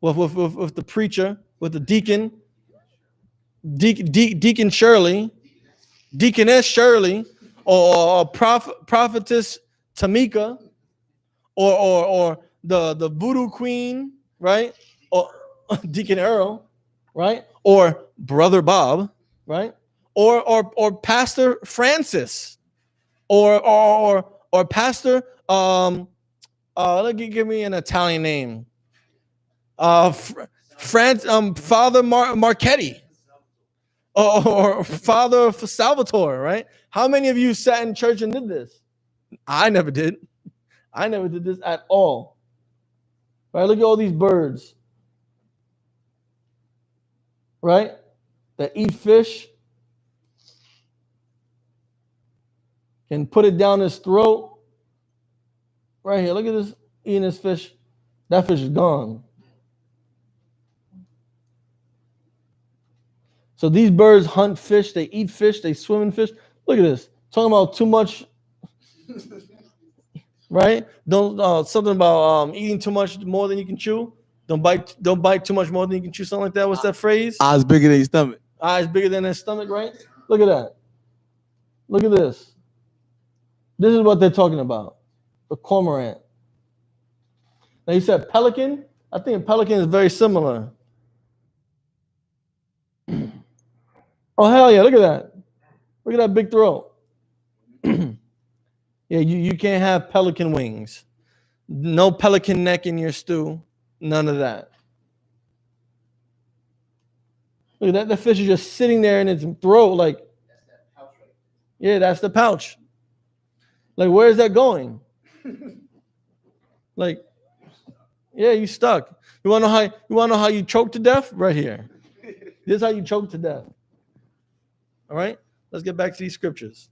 with the preacher, with the deacon Shirley, deaconess Shirley, or prophetess Tamika, or the voodoo queen, right? Or Deacon Earl, right? Or Brother Bob, right? Or Pastor Francis, or Pastor give me an Italian name. Father Marchetti. Or Father Salvatore, right? How many of you sat in church and did this? I never did. I never did this at all. Right? Look at all these birds. Right? That eat fish. Can put it down his throat. Right here. Look at this eating this fish. That fish is gone. So these birds hunt fish, they eat fish, they swim in fish. Look at this. Talking about too much, right? Don't something about eating too much more than you can chew. Don't bite too much more than you can chew. Something like that. What's that phrase? Eyes bigger than your stomach. Eyes bigger than their stomach, right? Look at that. Look at this. This is what they're talking about. The cormorant. Now you said pelican. I think pelican is very similar. Oh, hell yeah, look at that. Look at that big throat. Yeah, you can't have pelican wings. No pelican neck in your stew. None of that. Look at that. The fish is just sitting there in its throat like, yeah, that's the pouch. Like, where is that going? Like, yeah, you stuck. You wanna know how you choke to death? Right here. This is how you choke to death. All right, let's get back to these scriptures.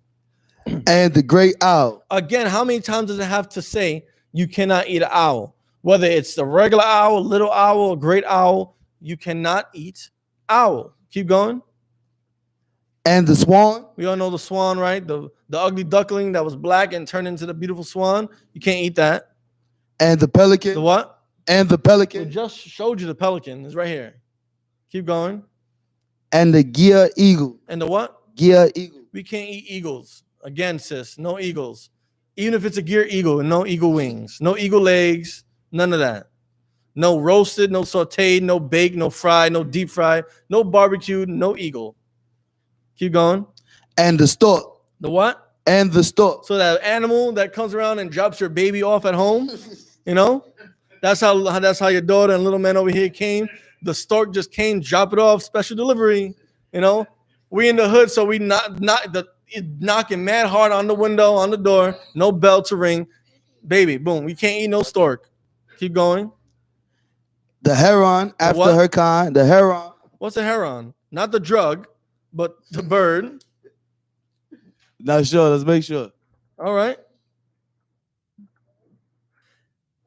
And the great owl. Again, how many times does it have to say you cannot eat an owl? Whether it's the regular owl, little owl, great owl, you cannot eat owl. Keep going. And the swan. We all know the swan, right? The ugly duckling that was black and turned into the beautiful swan. You can't eat that. And the pelican. The what? And the We pelican. just showed you the pelican. It's right here. Keep going. And the gear eagle. And the what? Gear eagle. We can't eat eagles. Again, sis, no eagles. Even if it's a gear eagle, no eagle wings, no eagle legs, none of that. No roasted, no sauteed, no baked, no fried, no deep fried, no barbecued, no eagle. Keep going. And the stork. The what? And the stork. So that animal that comes around and drops your baby off at home, you know? That's how your daughter and little man over here came. The stork just came, drop it off, special delivery. You know, we in the hood, so we knocking mad hard on the window, on the door, no bell to ring. Baby, boom, we can't eat no stork. Keep going. The heron after what? her kind. The heron. What's a heron? Not the drug, but the bird. Not sure. Let's make sure. All right.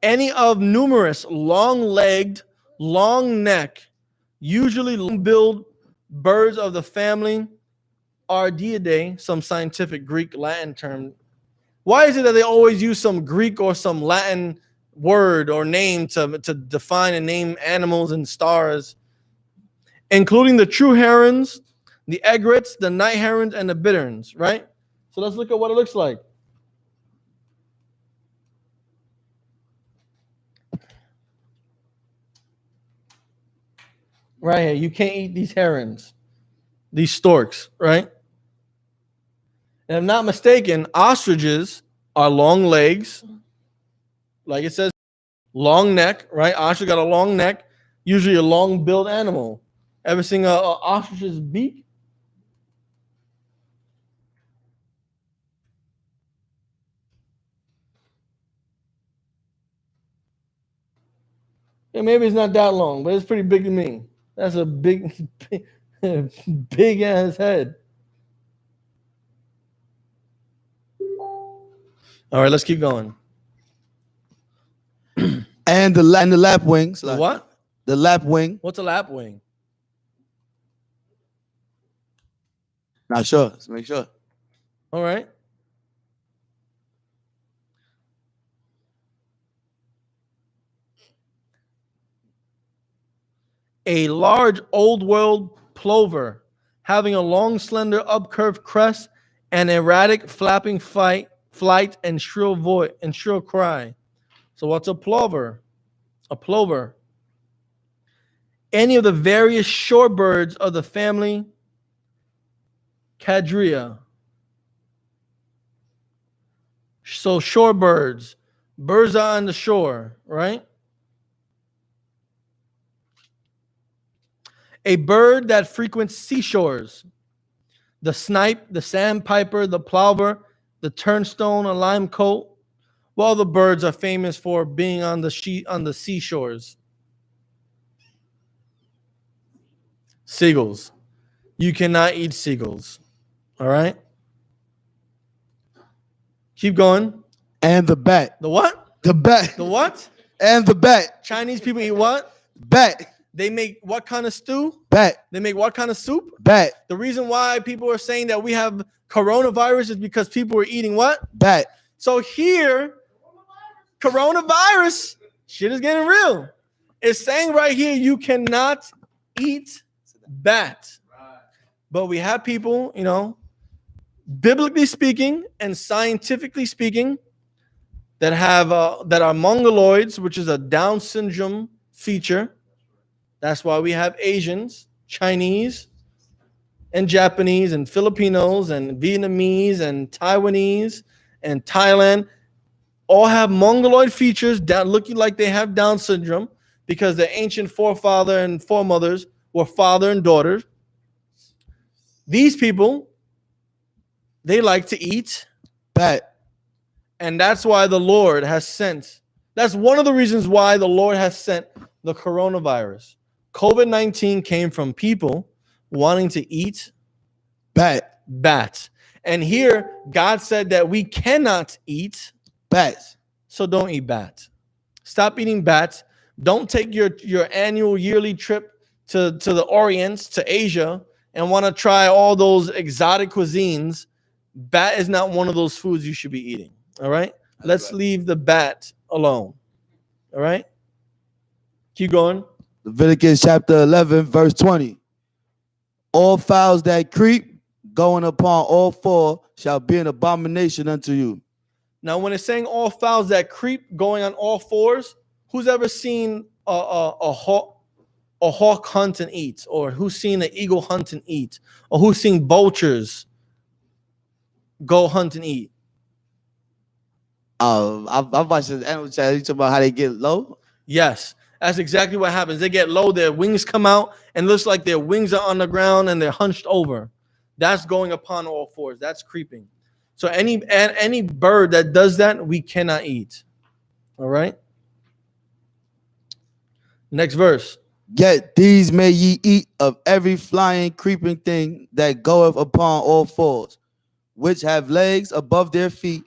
Any of numerous long-legged, long-neck, usually long-billed birds of the family Ardiidae, some scientific Greek Latin term. Why is it that they always use some Greek or some Latin word or name to define and name animals and stars, including the true herons, the egrets, the night herons, and the bitterns, right? So let's look at what it looks like. Right here, you can't eat these herons, these storks, right? And if I'm not mistaken, ostriches are long legs, like it says, long neck, right? Ostrich got a long neck, usually a long-billed animal. Ever seen a ostrich's beak? Yeah, maybe it's not that long, but it's pretty big to me. That's a big, big ass head. All right, let's keep going. And the lap wings. The what? The lap wing. What's a lapwing? Not sure. Let's make sure. All right. A large old world plover having a long, slender, upcurved crest and erratic flapping flight and shrill voice and shrill cry. So what's a plover? A plover. Any of the various shorebirds of the family Cadrea. So shorebirds, birds are on the shore, right? A bird that frequents seashores. The snipe, the sandpiper, the plover, the turnstone, a limecoat. Well, the birds are famous for being on the seashores. Seagulls. You cannot eat seagulls. All right? Keep going. And the bat. The what? The bat. The what? And the bat. Chinese people eat what? Bat. They make what kind of stew? Bat. They make what kind of soup? Bat. The reason why people are saying that we have coronavirus is because people are eating what? Bat. So here, coronavirus, shit is getting real. It's saying right here, you cannot eat bat. But we have people, you know, biblically speaking and scientifically speaking, that have that are mongoloids, which is a Down syndrome feature. That's why we have Asians, Chinese, and Japanese, and Filipinos, and Vietnamese, and Taiwanese, and Thailand all have mongoloid features that looking like they have Down syndrome because the ancient forefather and foremothers were father and daughter. These people, they like to eat bat. And that's why the Lord has sent. That's one of the reasons why the Lord has sent the coronavirus. COVID-19 came from people wanting to eat bat. And here, God said that we cannot eat bats. So don't eat bat. Stop eating bat. Don't take your annual yearly trip to the Orient, to Asia, and want to try all those exotic cuisines. Bat is not one of those foods you should be eating. All right? Let's leave the bat alone. All right? Keep going. Leviticus chapter 11, verse 20. All fowls that creep, going upon all four, shall be an abomination unto you. Now, when it's saying all fowls that creep, going on all fours, who's ever seen a hawk hunt and eat? Or who's seen an eagle hunt and eat? Or who's seen vultures go hunt and eat? I'm watching the animal chat. You talking about how they get low? Yes, that's exactly what happens. They get low, their wings come out, and looks like their wings are on the ground and they're hunched over. That's going upon all fours. That's creeping. So any bird that does that, we cannot eat. All right? Next verse. Yet these may ye eat of every flying, creeping thing that goeth upon all fours, which have legs above their feet,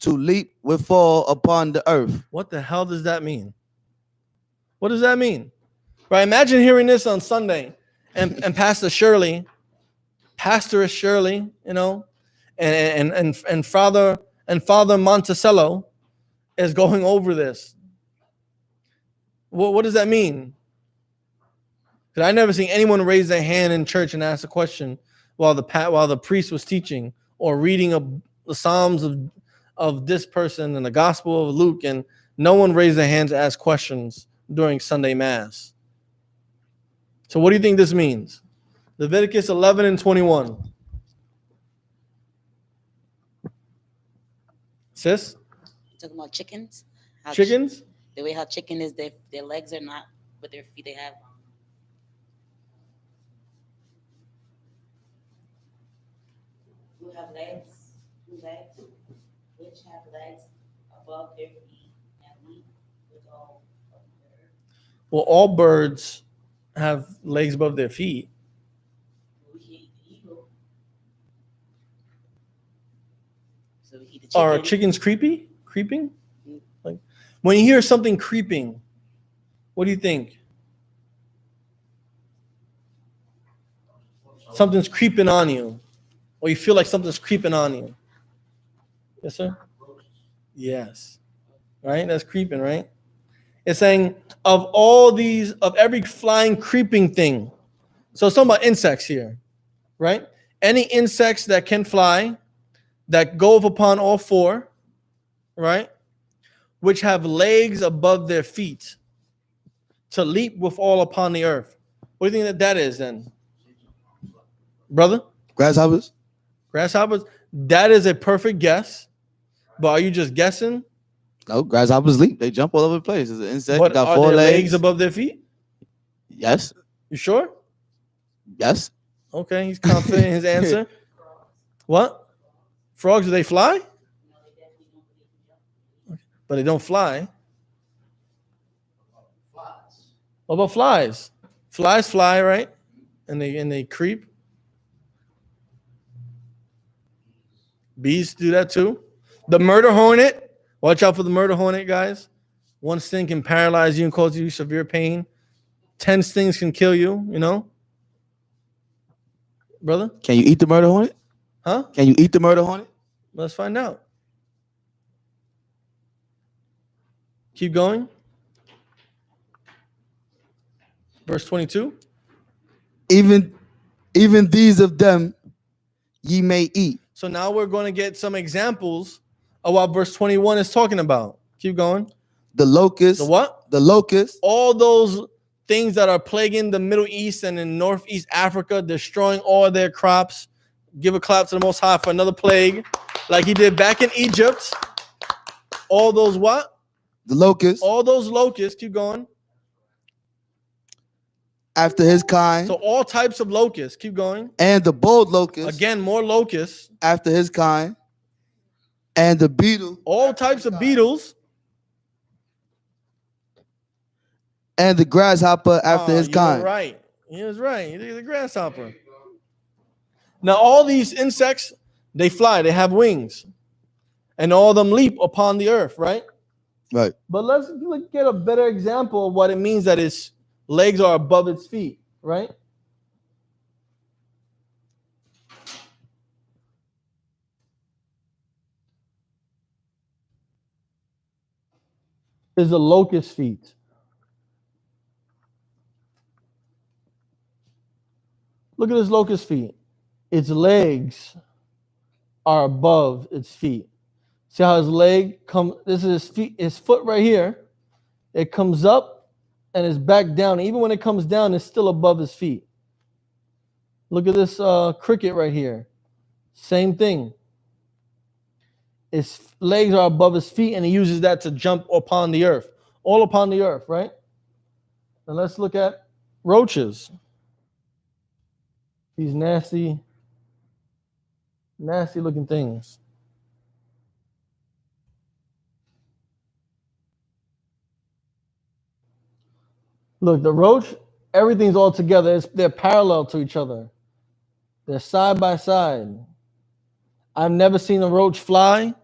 to leap withal upon the earth. What the hell does that mean? What does that mean? Right? Imagine hearing this on Sunday and Pastoress Shirley, you know, and Father Monticello is going over this. What does that mean? Because I never seen anyone raise their hand in church and ask a question while the priest was teaching or reading the Psalms of this person and the Gospel of Luke, and no one raised their hand to ask questions during Sunday Mass. So what do you think this means? Leviticus 11 and 21. Sis? Talking about chickens? Chickens? The way how chicken is, their legs are not, but their feet they have. Who have legs? Two legs, which have legs above their feet and leap with all of their. Well, all birds have legs above their feet. We can eat the eagle. So we eat the chicken. Are chickens creeping? Like when you hear something creeping, what do you think? Something's creeping on you, or you feel like something's creeping on you. Yes, sir. Yes. Right? That's creeping, right? It's saying of every flying, creeping thing. So it's talking about insects here, right? Any insects that can fly, that go upon all four, right? Which have legs above their feet to leap with all upon the earth. What do you think that is then? Brother? Grasshoppers? Grasshoppers? That is a perfect guess. But are you just guessing? No, grasshoppers leap. They jump all over the place. It's an insect. But Got are 4 their legs. legs above their feet? Yes. You sure? Yes. Okay, he's confident in his answer. What? Frogs, do they fly? But they don't fly. What about flies? Flies fly, right? And they creep. Bees do that too. The murder hornet. Watch out for the murder hornet, guys. One sting can paralyze you and cause you severe pain. 10 stings can kill you, you know? Brother? Can you eat the murder hornet? Huh? Can you eat the murder hornet? Let's find out. Keep going. Verse 22. Even these of them ye may eat. So now we're going to get some examples of what verse 21 is talking about. Keep going. The locust. The what? The locust. All those things that are plaguing the Middle East and in Northeast Africa, destroying all their crops. Give a clap to the Most High for another plague, like he did back in Egypt. All those what? The locust. All those locusts. Keep going. After his kind. So all types of locusts. Keep going. And the bold locust. Again, more locusts. After his kind. And the beetle. All types of beetles. And the grasshopper after his kind. Right. He was right. He's the grasshopper. Now, all these insects, they fly. They have wings. And all of them leap upon the earth, right? Right. But let's get a better example of what it means that its legs are above its feet, right? Is the locust feet. Look at this locust feet. Its legs are above its feet. See how his leg comes? This is his feet, his foot right here. It comes up and is back down. Even when it comes down, it's still above his feet. Look at this cricket right here. Same thing. His legs are above his feet, and he uses that to jump upon the earth. All upon the earth, right? And let's look at roaches. These nasty looking things. Look, the roach, everything's all together. They're parallel to each other. They're side by side. I've never seen a roach fly.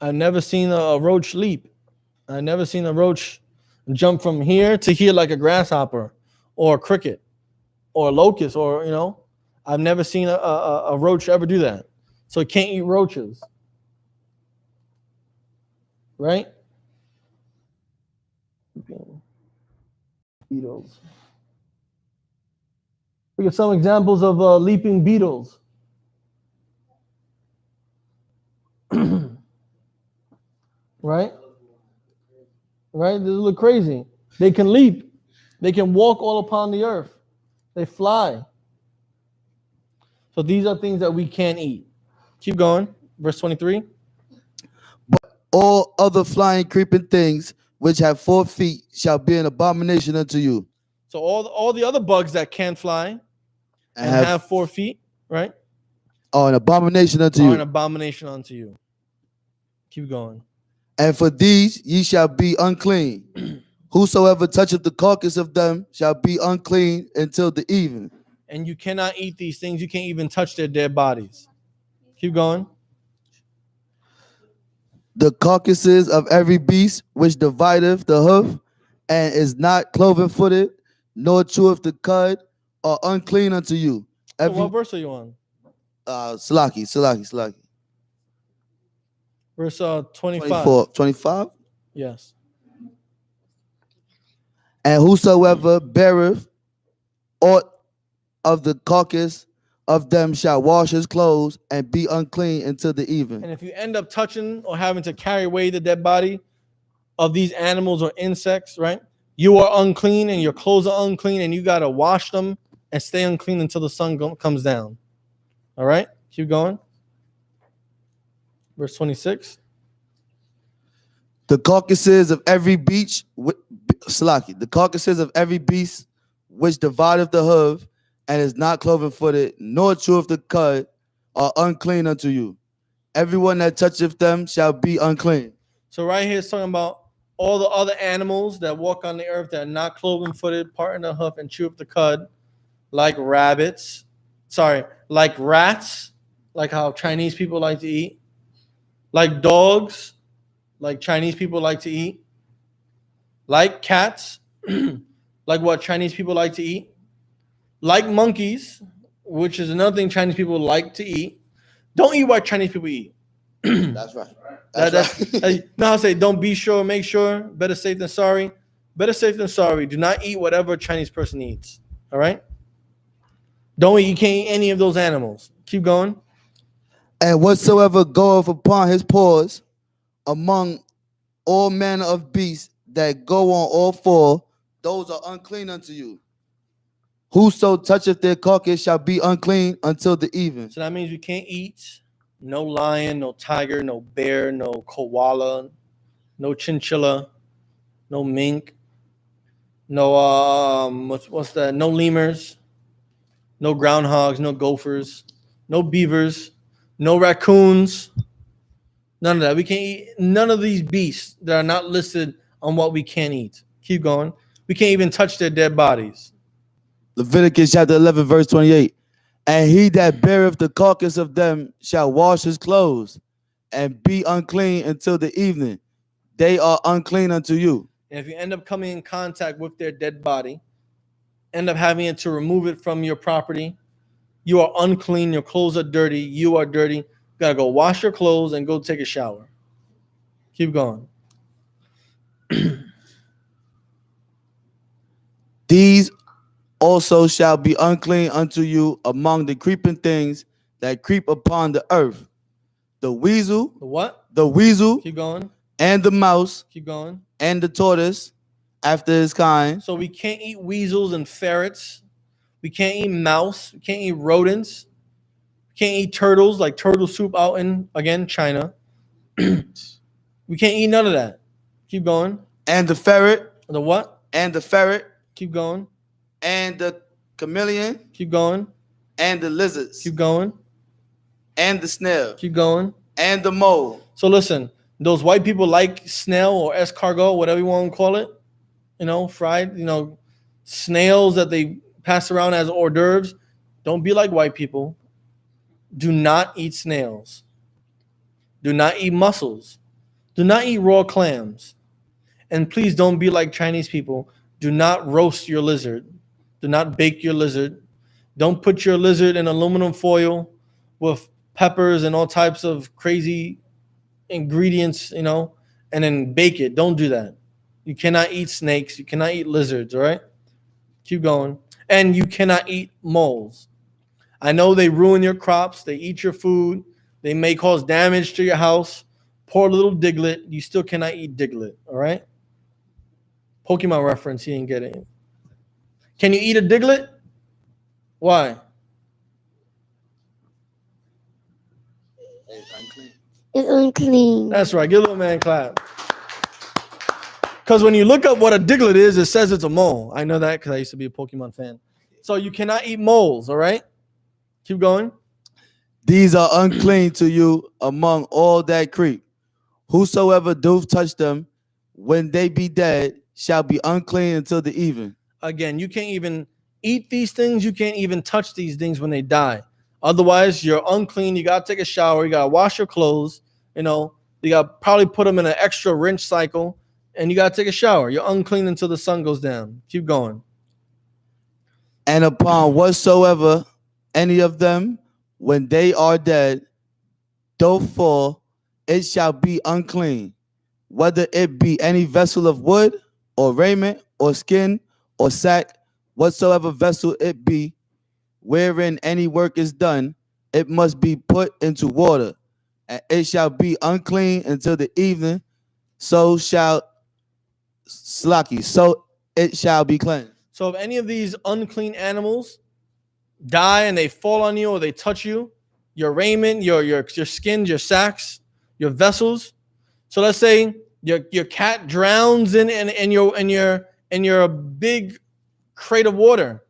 I've never seen a roach leap. I've never seen a roach jump from here to here like a grasshopper or a cricket or a locust or, you know. I've never seen a roach ever do that. So it can't eat roaches. Right? Beetles. Look at some examples of leaping beetles. Right? Right? They look crazy. They can leap. They can walk all upon the earth. They fly. So these are things that we can't eat. Keep going. Verse 23. All other flying, creeping things which have 4 feet shall be an abomination unto you. So all the other bugs that can fly and have 4 feet, right, are an abomination unto are you. an abomination unto you. Keep going. And for these ye shall be unclean. Whosoever toucheth the carcass of them shall be unclean until the even. And you cannot eat these things. You can't even touch their dead bodies. Keep going. The carcasses of every beast which divideth the hoof, and is not cloven-footed, nor cheweth the cud, are unclean unto you. So what verse are you on? Salaki. Verse 25. 25. Yes. And whosoever beareth aught of the carcass of them shall wash his clothes and be unclean until the even. And if you end up touching or having to carry away the dead body of these animals or insects, right, you are unclean and your clothes are unclean and you got to wash them and stay unclean until the sun comes down. All right, keep going. Verse 26. The carcasses of every beast, the carcasses of every beast which divideth the hoof and is not cloven-footed, nor cheweth the cud, are unclean unto you. Everyone that toucheth them shall be unclean. So right here it's talking about all the other animals that walk on the earth that are not cloven-footed, part in the hoof, and chew up the cud, like rats, like how Chinese people like to eat, like dogs, like Chinese people like to eat, like cats, like what Chinese people like to eat, like monkeys, which is another thing Chinese people like to eat. Don't eat what Chinese people eat. That's right. No, I'll say don't be sure, make sure. Better safe than sorry. Better safe than sorry. Do not eat whatever a Chinese person eats. All right? Don't eat. You can't eat any of those animals. Keep going. And whatsoever goeth upon his paws among all manner of beasts that go on all four, those are unclean unto you. Whoso toucheth their carcass shall be unclean until the even. So that means we can't eat no lion, no tiger, no bear, no koala, no chinchilla, no mink, no what's that? No lemurs, no groundhogs, no gophers, no beavers, no raccoons. None of that. We can't eat none of these beasts that are not listed on what we can eat. Keep going. We can't even touch their dead bodies. Leviticus chapter 11, verse 28. And he that beareth the carcass of them shall wash his clothes and be unclean until the evening. They are unclean unto you. And if you end up coming in contact with their dead body, end up having to remove it from your property, you are unclean. Your clothes are dirty. You are dirty. You got to go wash your clothes and go take a shower. Keep going. These also shall be unclean unto you among the creeping things that creep upon the earth. The weasel. The what? The weasel. Keep going. And the mouse. Keep going. And the tortoise after his kind. So we can't eat weasels and ferrets. We can't eat mouse. We can't eat rodents. We can't eat turtles, like turtle soup out in, again, China. We can't eat none of that. Keep going. And the ferret. The what? And the ferret. Keep going. And the chameleon. Keep going. And the lizards. Keep going. And the snail. Keep going. And the mole. So listen, those white people like snail or escargot, whatever you want to call it, fried, snails that they pass around as hors d'oeuvres. Don't be like white people. Do not eat snails. Do not eat mussels. Do not eat raw clams. And please don't be like Chinese people. Do not roast your lizard. Do not bake your lizard. Don't put your lizard in aluminum foil with peppers and all types of crazy ingredients, and then bake it. Don't do that. You cannot eat snakes. You cannot eat lizards, all right? Keep going. And you cannot eat moles. I know they ruin your crops. They eat your food. They may cause damage to your house. Poor little Diglett. You still cannot eat Diglett, all right? Pokemon reference, he didn't get it. Can you eat a Diglett? Why? is unclean. That's right. Give a little man a clap. Because when you look up what a diglet is, it says it's a mole. I know that because I used to be a Pokemon fan. So you cannot eat moles, all right? Keep going. These are unclean to you among all that creep. Whosoever doth touch them, when they be dead, shall be unclean until the even. Again, you can't even eat these things. You can't even touch these things when they die. Otherwise, you're unclean. You got to take a shower. You got to wash your clothes. You know, you got to probably put them in an extra rinse cycle. And you got to take a shower. You're unclean until the sun goes down. Keep going. And upon whatsoever any of them, when they are dead, doth fall, it shall be unclean, whether it be any vessel of wood, or raiment, or skin, or sack, whatsoever vessel it be, wherein any work is done, it must be put into water, and it shall be unclean until the evening, so it shall be cleansed. So if any of these unclean animals die and they fall on you or they touch you, your raiment, your skin, your sacks, your vessels. So let's say your cat drowns in your big crate of water.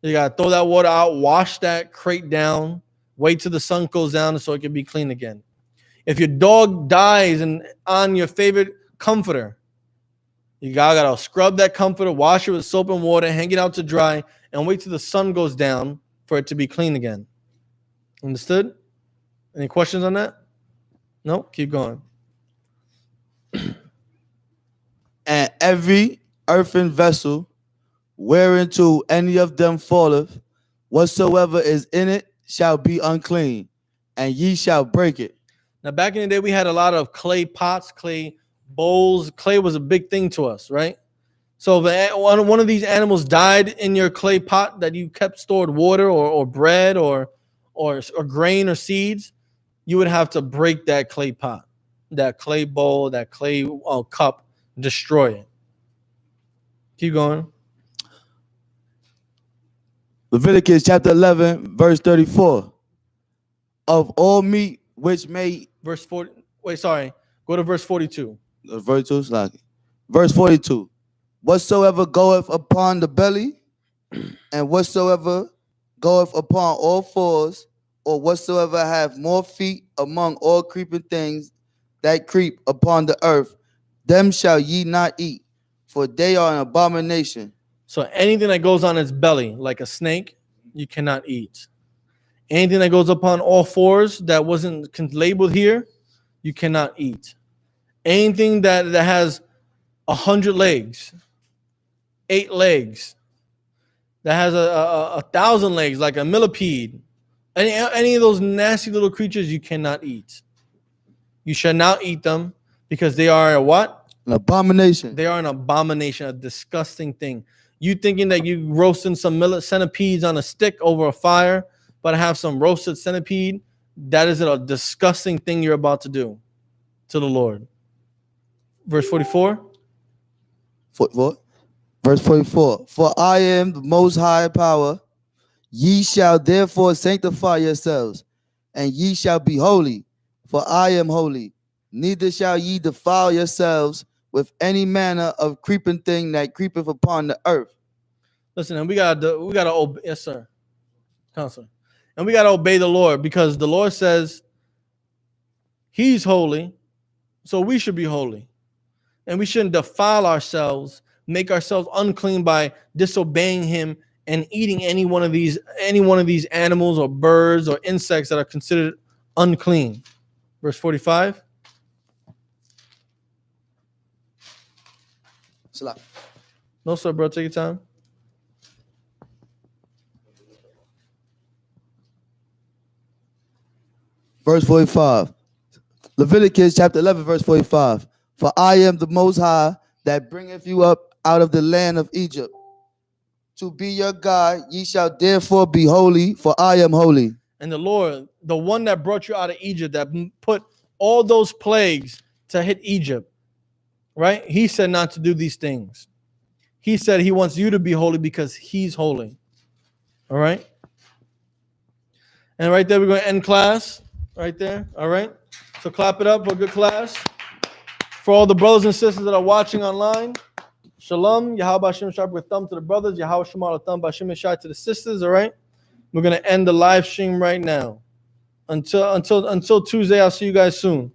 You gotta throw that water out, wash that crate down, wait till the sun goes down so it can be clean again. If your dog dies on your favorite comforter, you gotta scrub that comforter, wash it with soap and water, hang it out to dry, and wait till the sun goes down for it to be clean again. Understood? Any questions on that? No? Keep going. And every earthen vessel whereinto any of them falleth, whatsoever is in it shall be unclean, and ye shall break it. Now, back in the day, we had a lot of clay pots, clay bowls. Clay was a big thing to us, right? So if one of these animals died in your clay pot that you kept stored water or bread or grain or seeds, you would have to break that clay pot, that clay bowl, that clay cup, destroy it. Keep going. Leviticus chapter 11, verse 34. Of all meat which may... Verse 40. Wait, sorry. Go to verse 42. Verse 42. Whatsoever goeth upon the belly, and whatsoever goeth upon all fours, or whatsoever have more feet among all creeping things that creep upon the earth, them shall ye not eat, for they are an abomination. So anything that goes on its belly, like a snake, you cannot eat. Anything that goes upon all fours that wasn't labeled here, you cannot eat. Anything that has 100 legs, 8 legs, that has a 1,000 legs, like a millipede, any of those nasty little creatures, you cannot eat. You shall not eat them because they are a what? An abomination. They are an abomination, a disgusting thing. You thinking that you roasting some centipedes on a stick over a fire, but have some roasted centipede, that is a disgusting thing you're about to do to the Lord. Verse 44. Verse 44. For I am the most high power. Ye shall therefore sanctify yourselves, and ye shall be holy, for I am holy. Neither shall ye defile yourselves with any manner of creeping thing that creepeth upon the earth. Listen, and we gotta obey. Yes, sir, counselor. And we gotta obey the Lord because the Lord says He's holy, so we should be holy, and we shouldn't defile ourselves, make ourselves unclean by disobeying Him and eating any one of these animals or birds or insects that are considered unclean. Verse 45. No, sir, bro. Take your time. Verse 45. Leviticus chapter 11, verse 45. For I am the most high that bringeth you up out of the land of Egypt. To be your God, ye shall therefore be holy, for I am holy. And the Lord, the one that brought you out of Egypt, that put all those plagues to hit Egypt, right? He said not to do these things. He said He wants you to be holy because He's holy. All right? And right there, we're going to end class. right there. All right. So clap it up for a good class. For all the brothers and sisters that are watching online, Shalom. Yahweh Hashem Shabbat with thumb to the brothers. Yahweh Shemar thumb Hashem Shai to the sisters. All right. We're gonna end the live stream right now. Until Tuesday. I'll see you guys soon.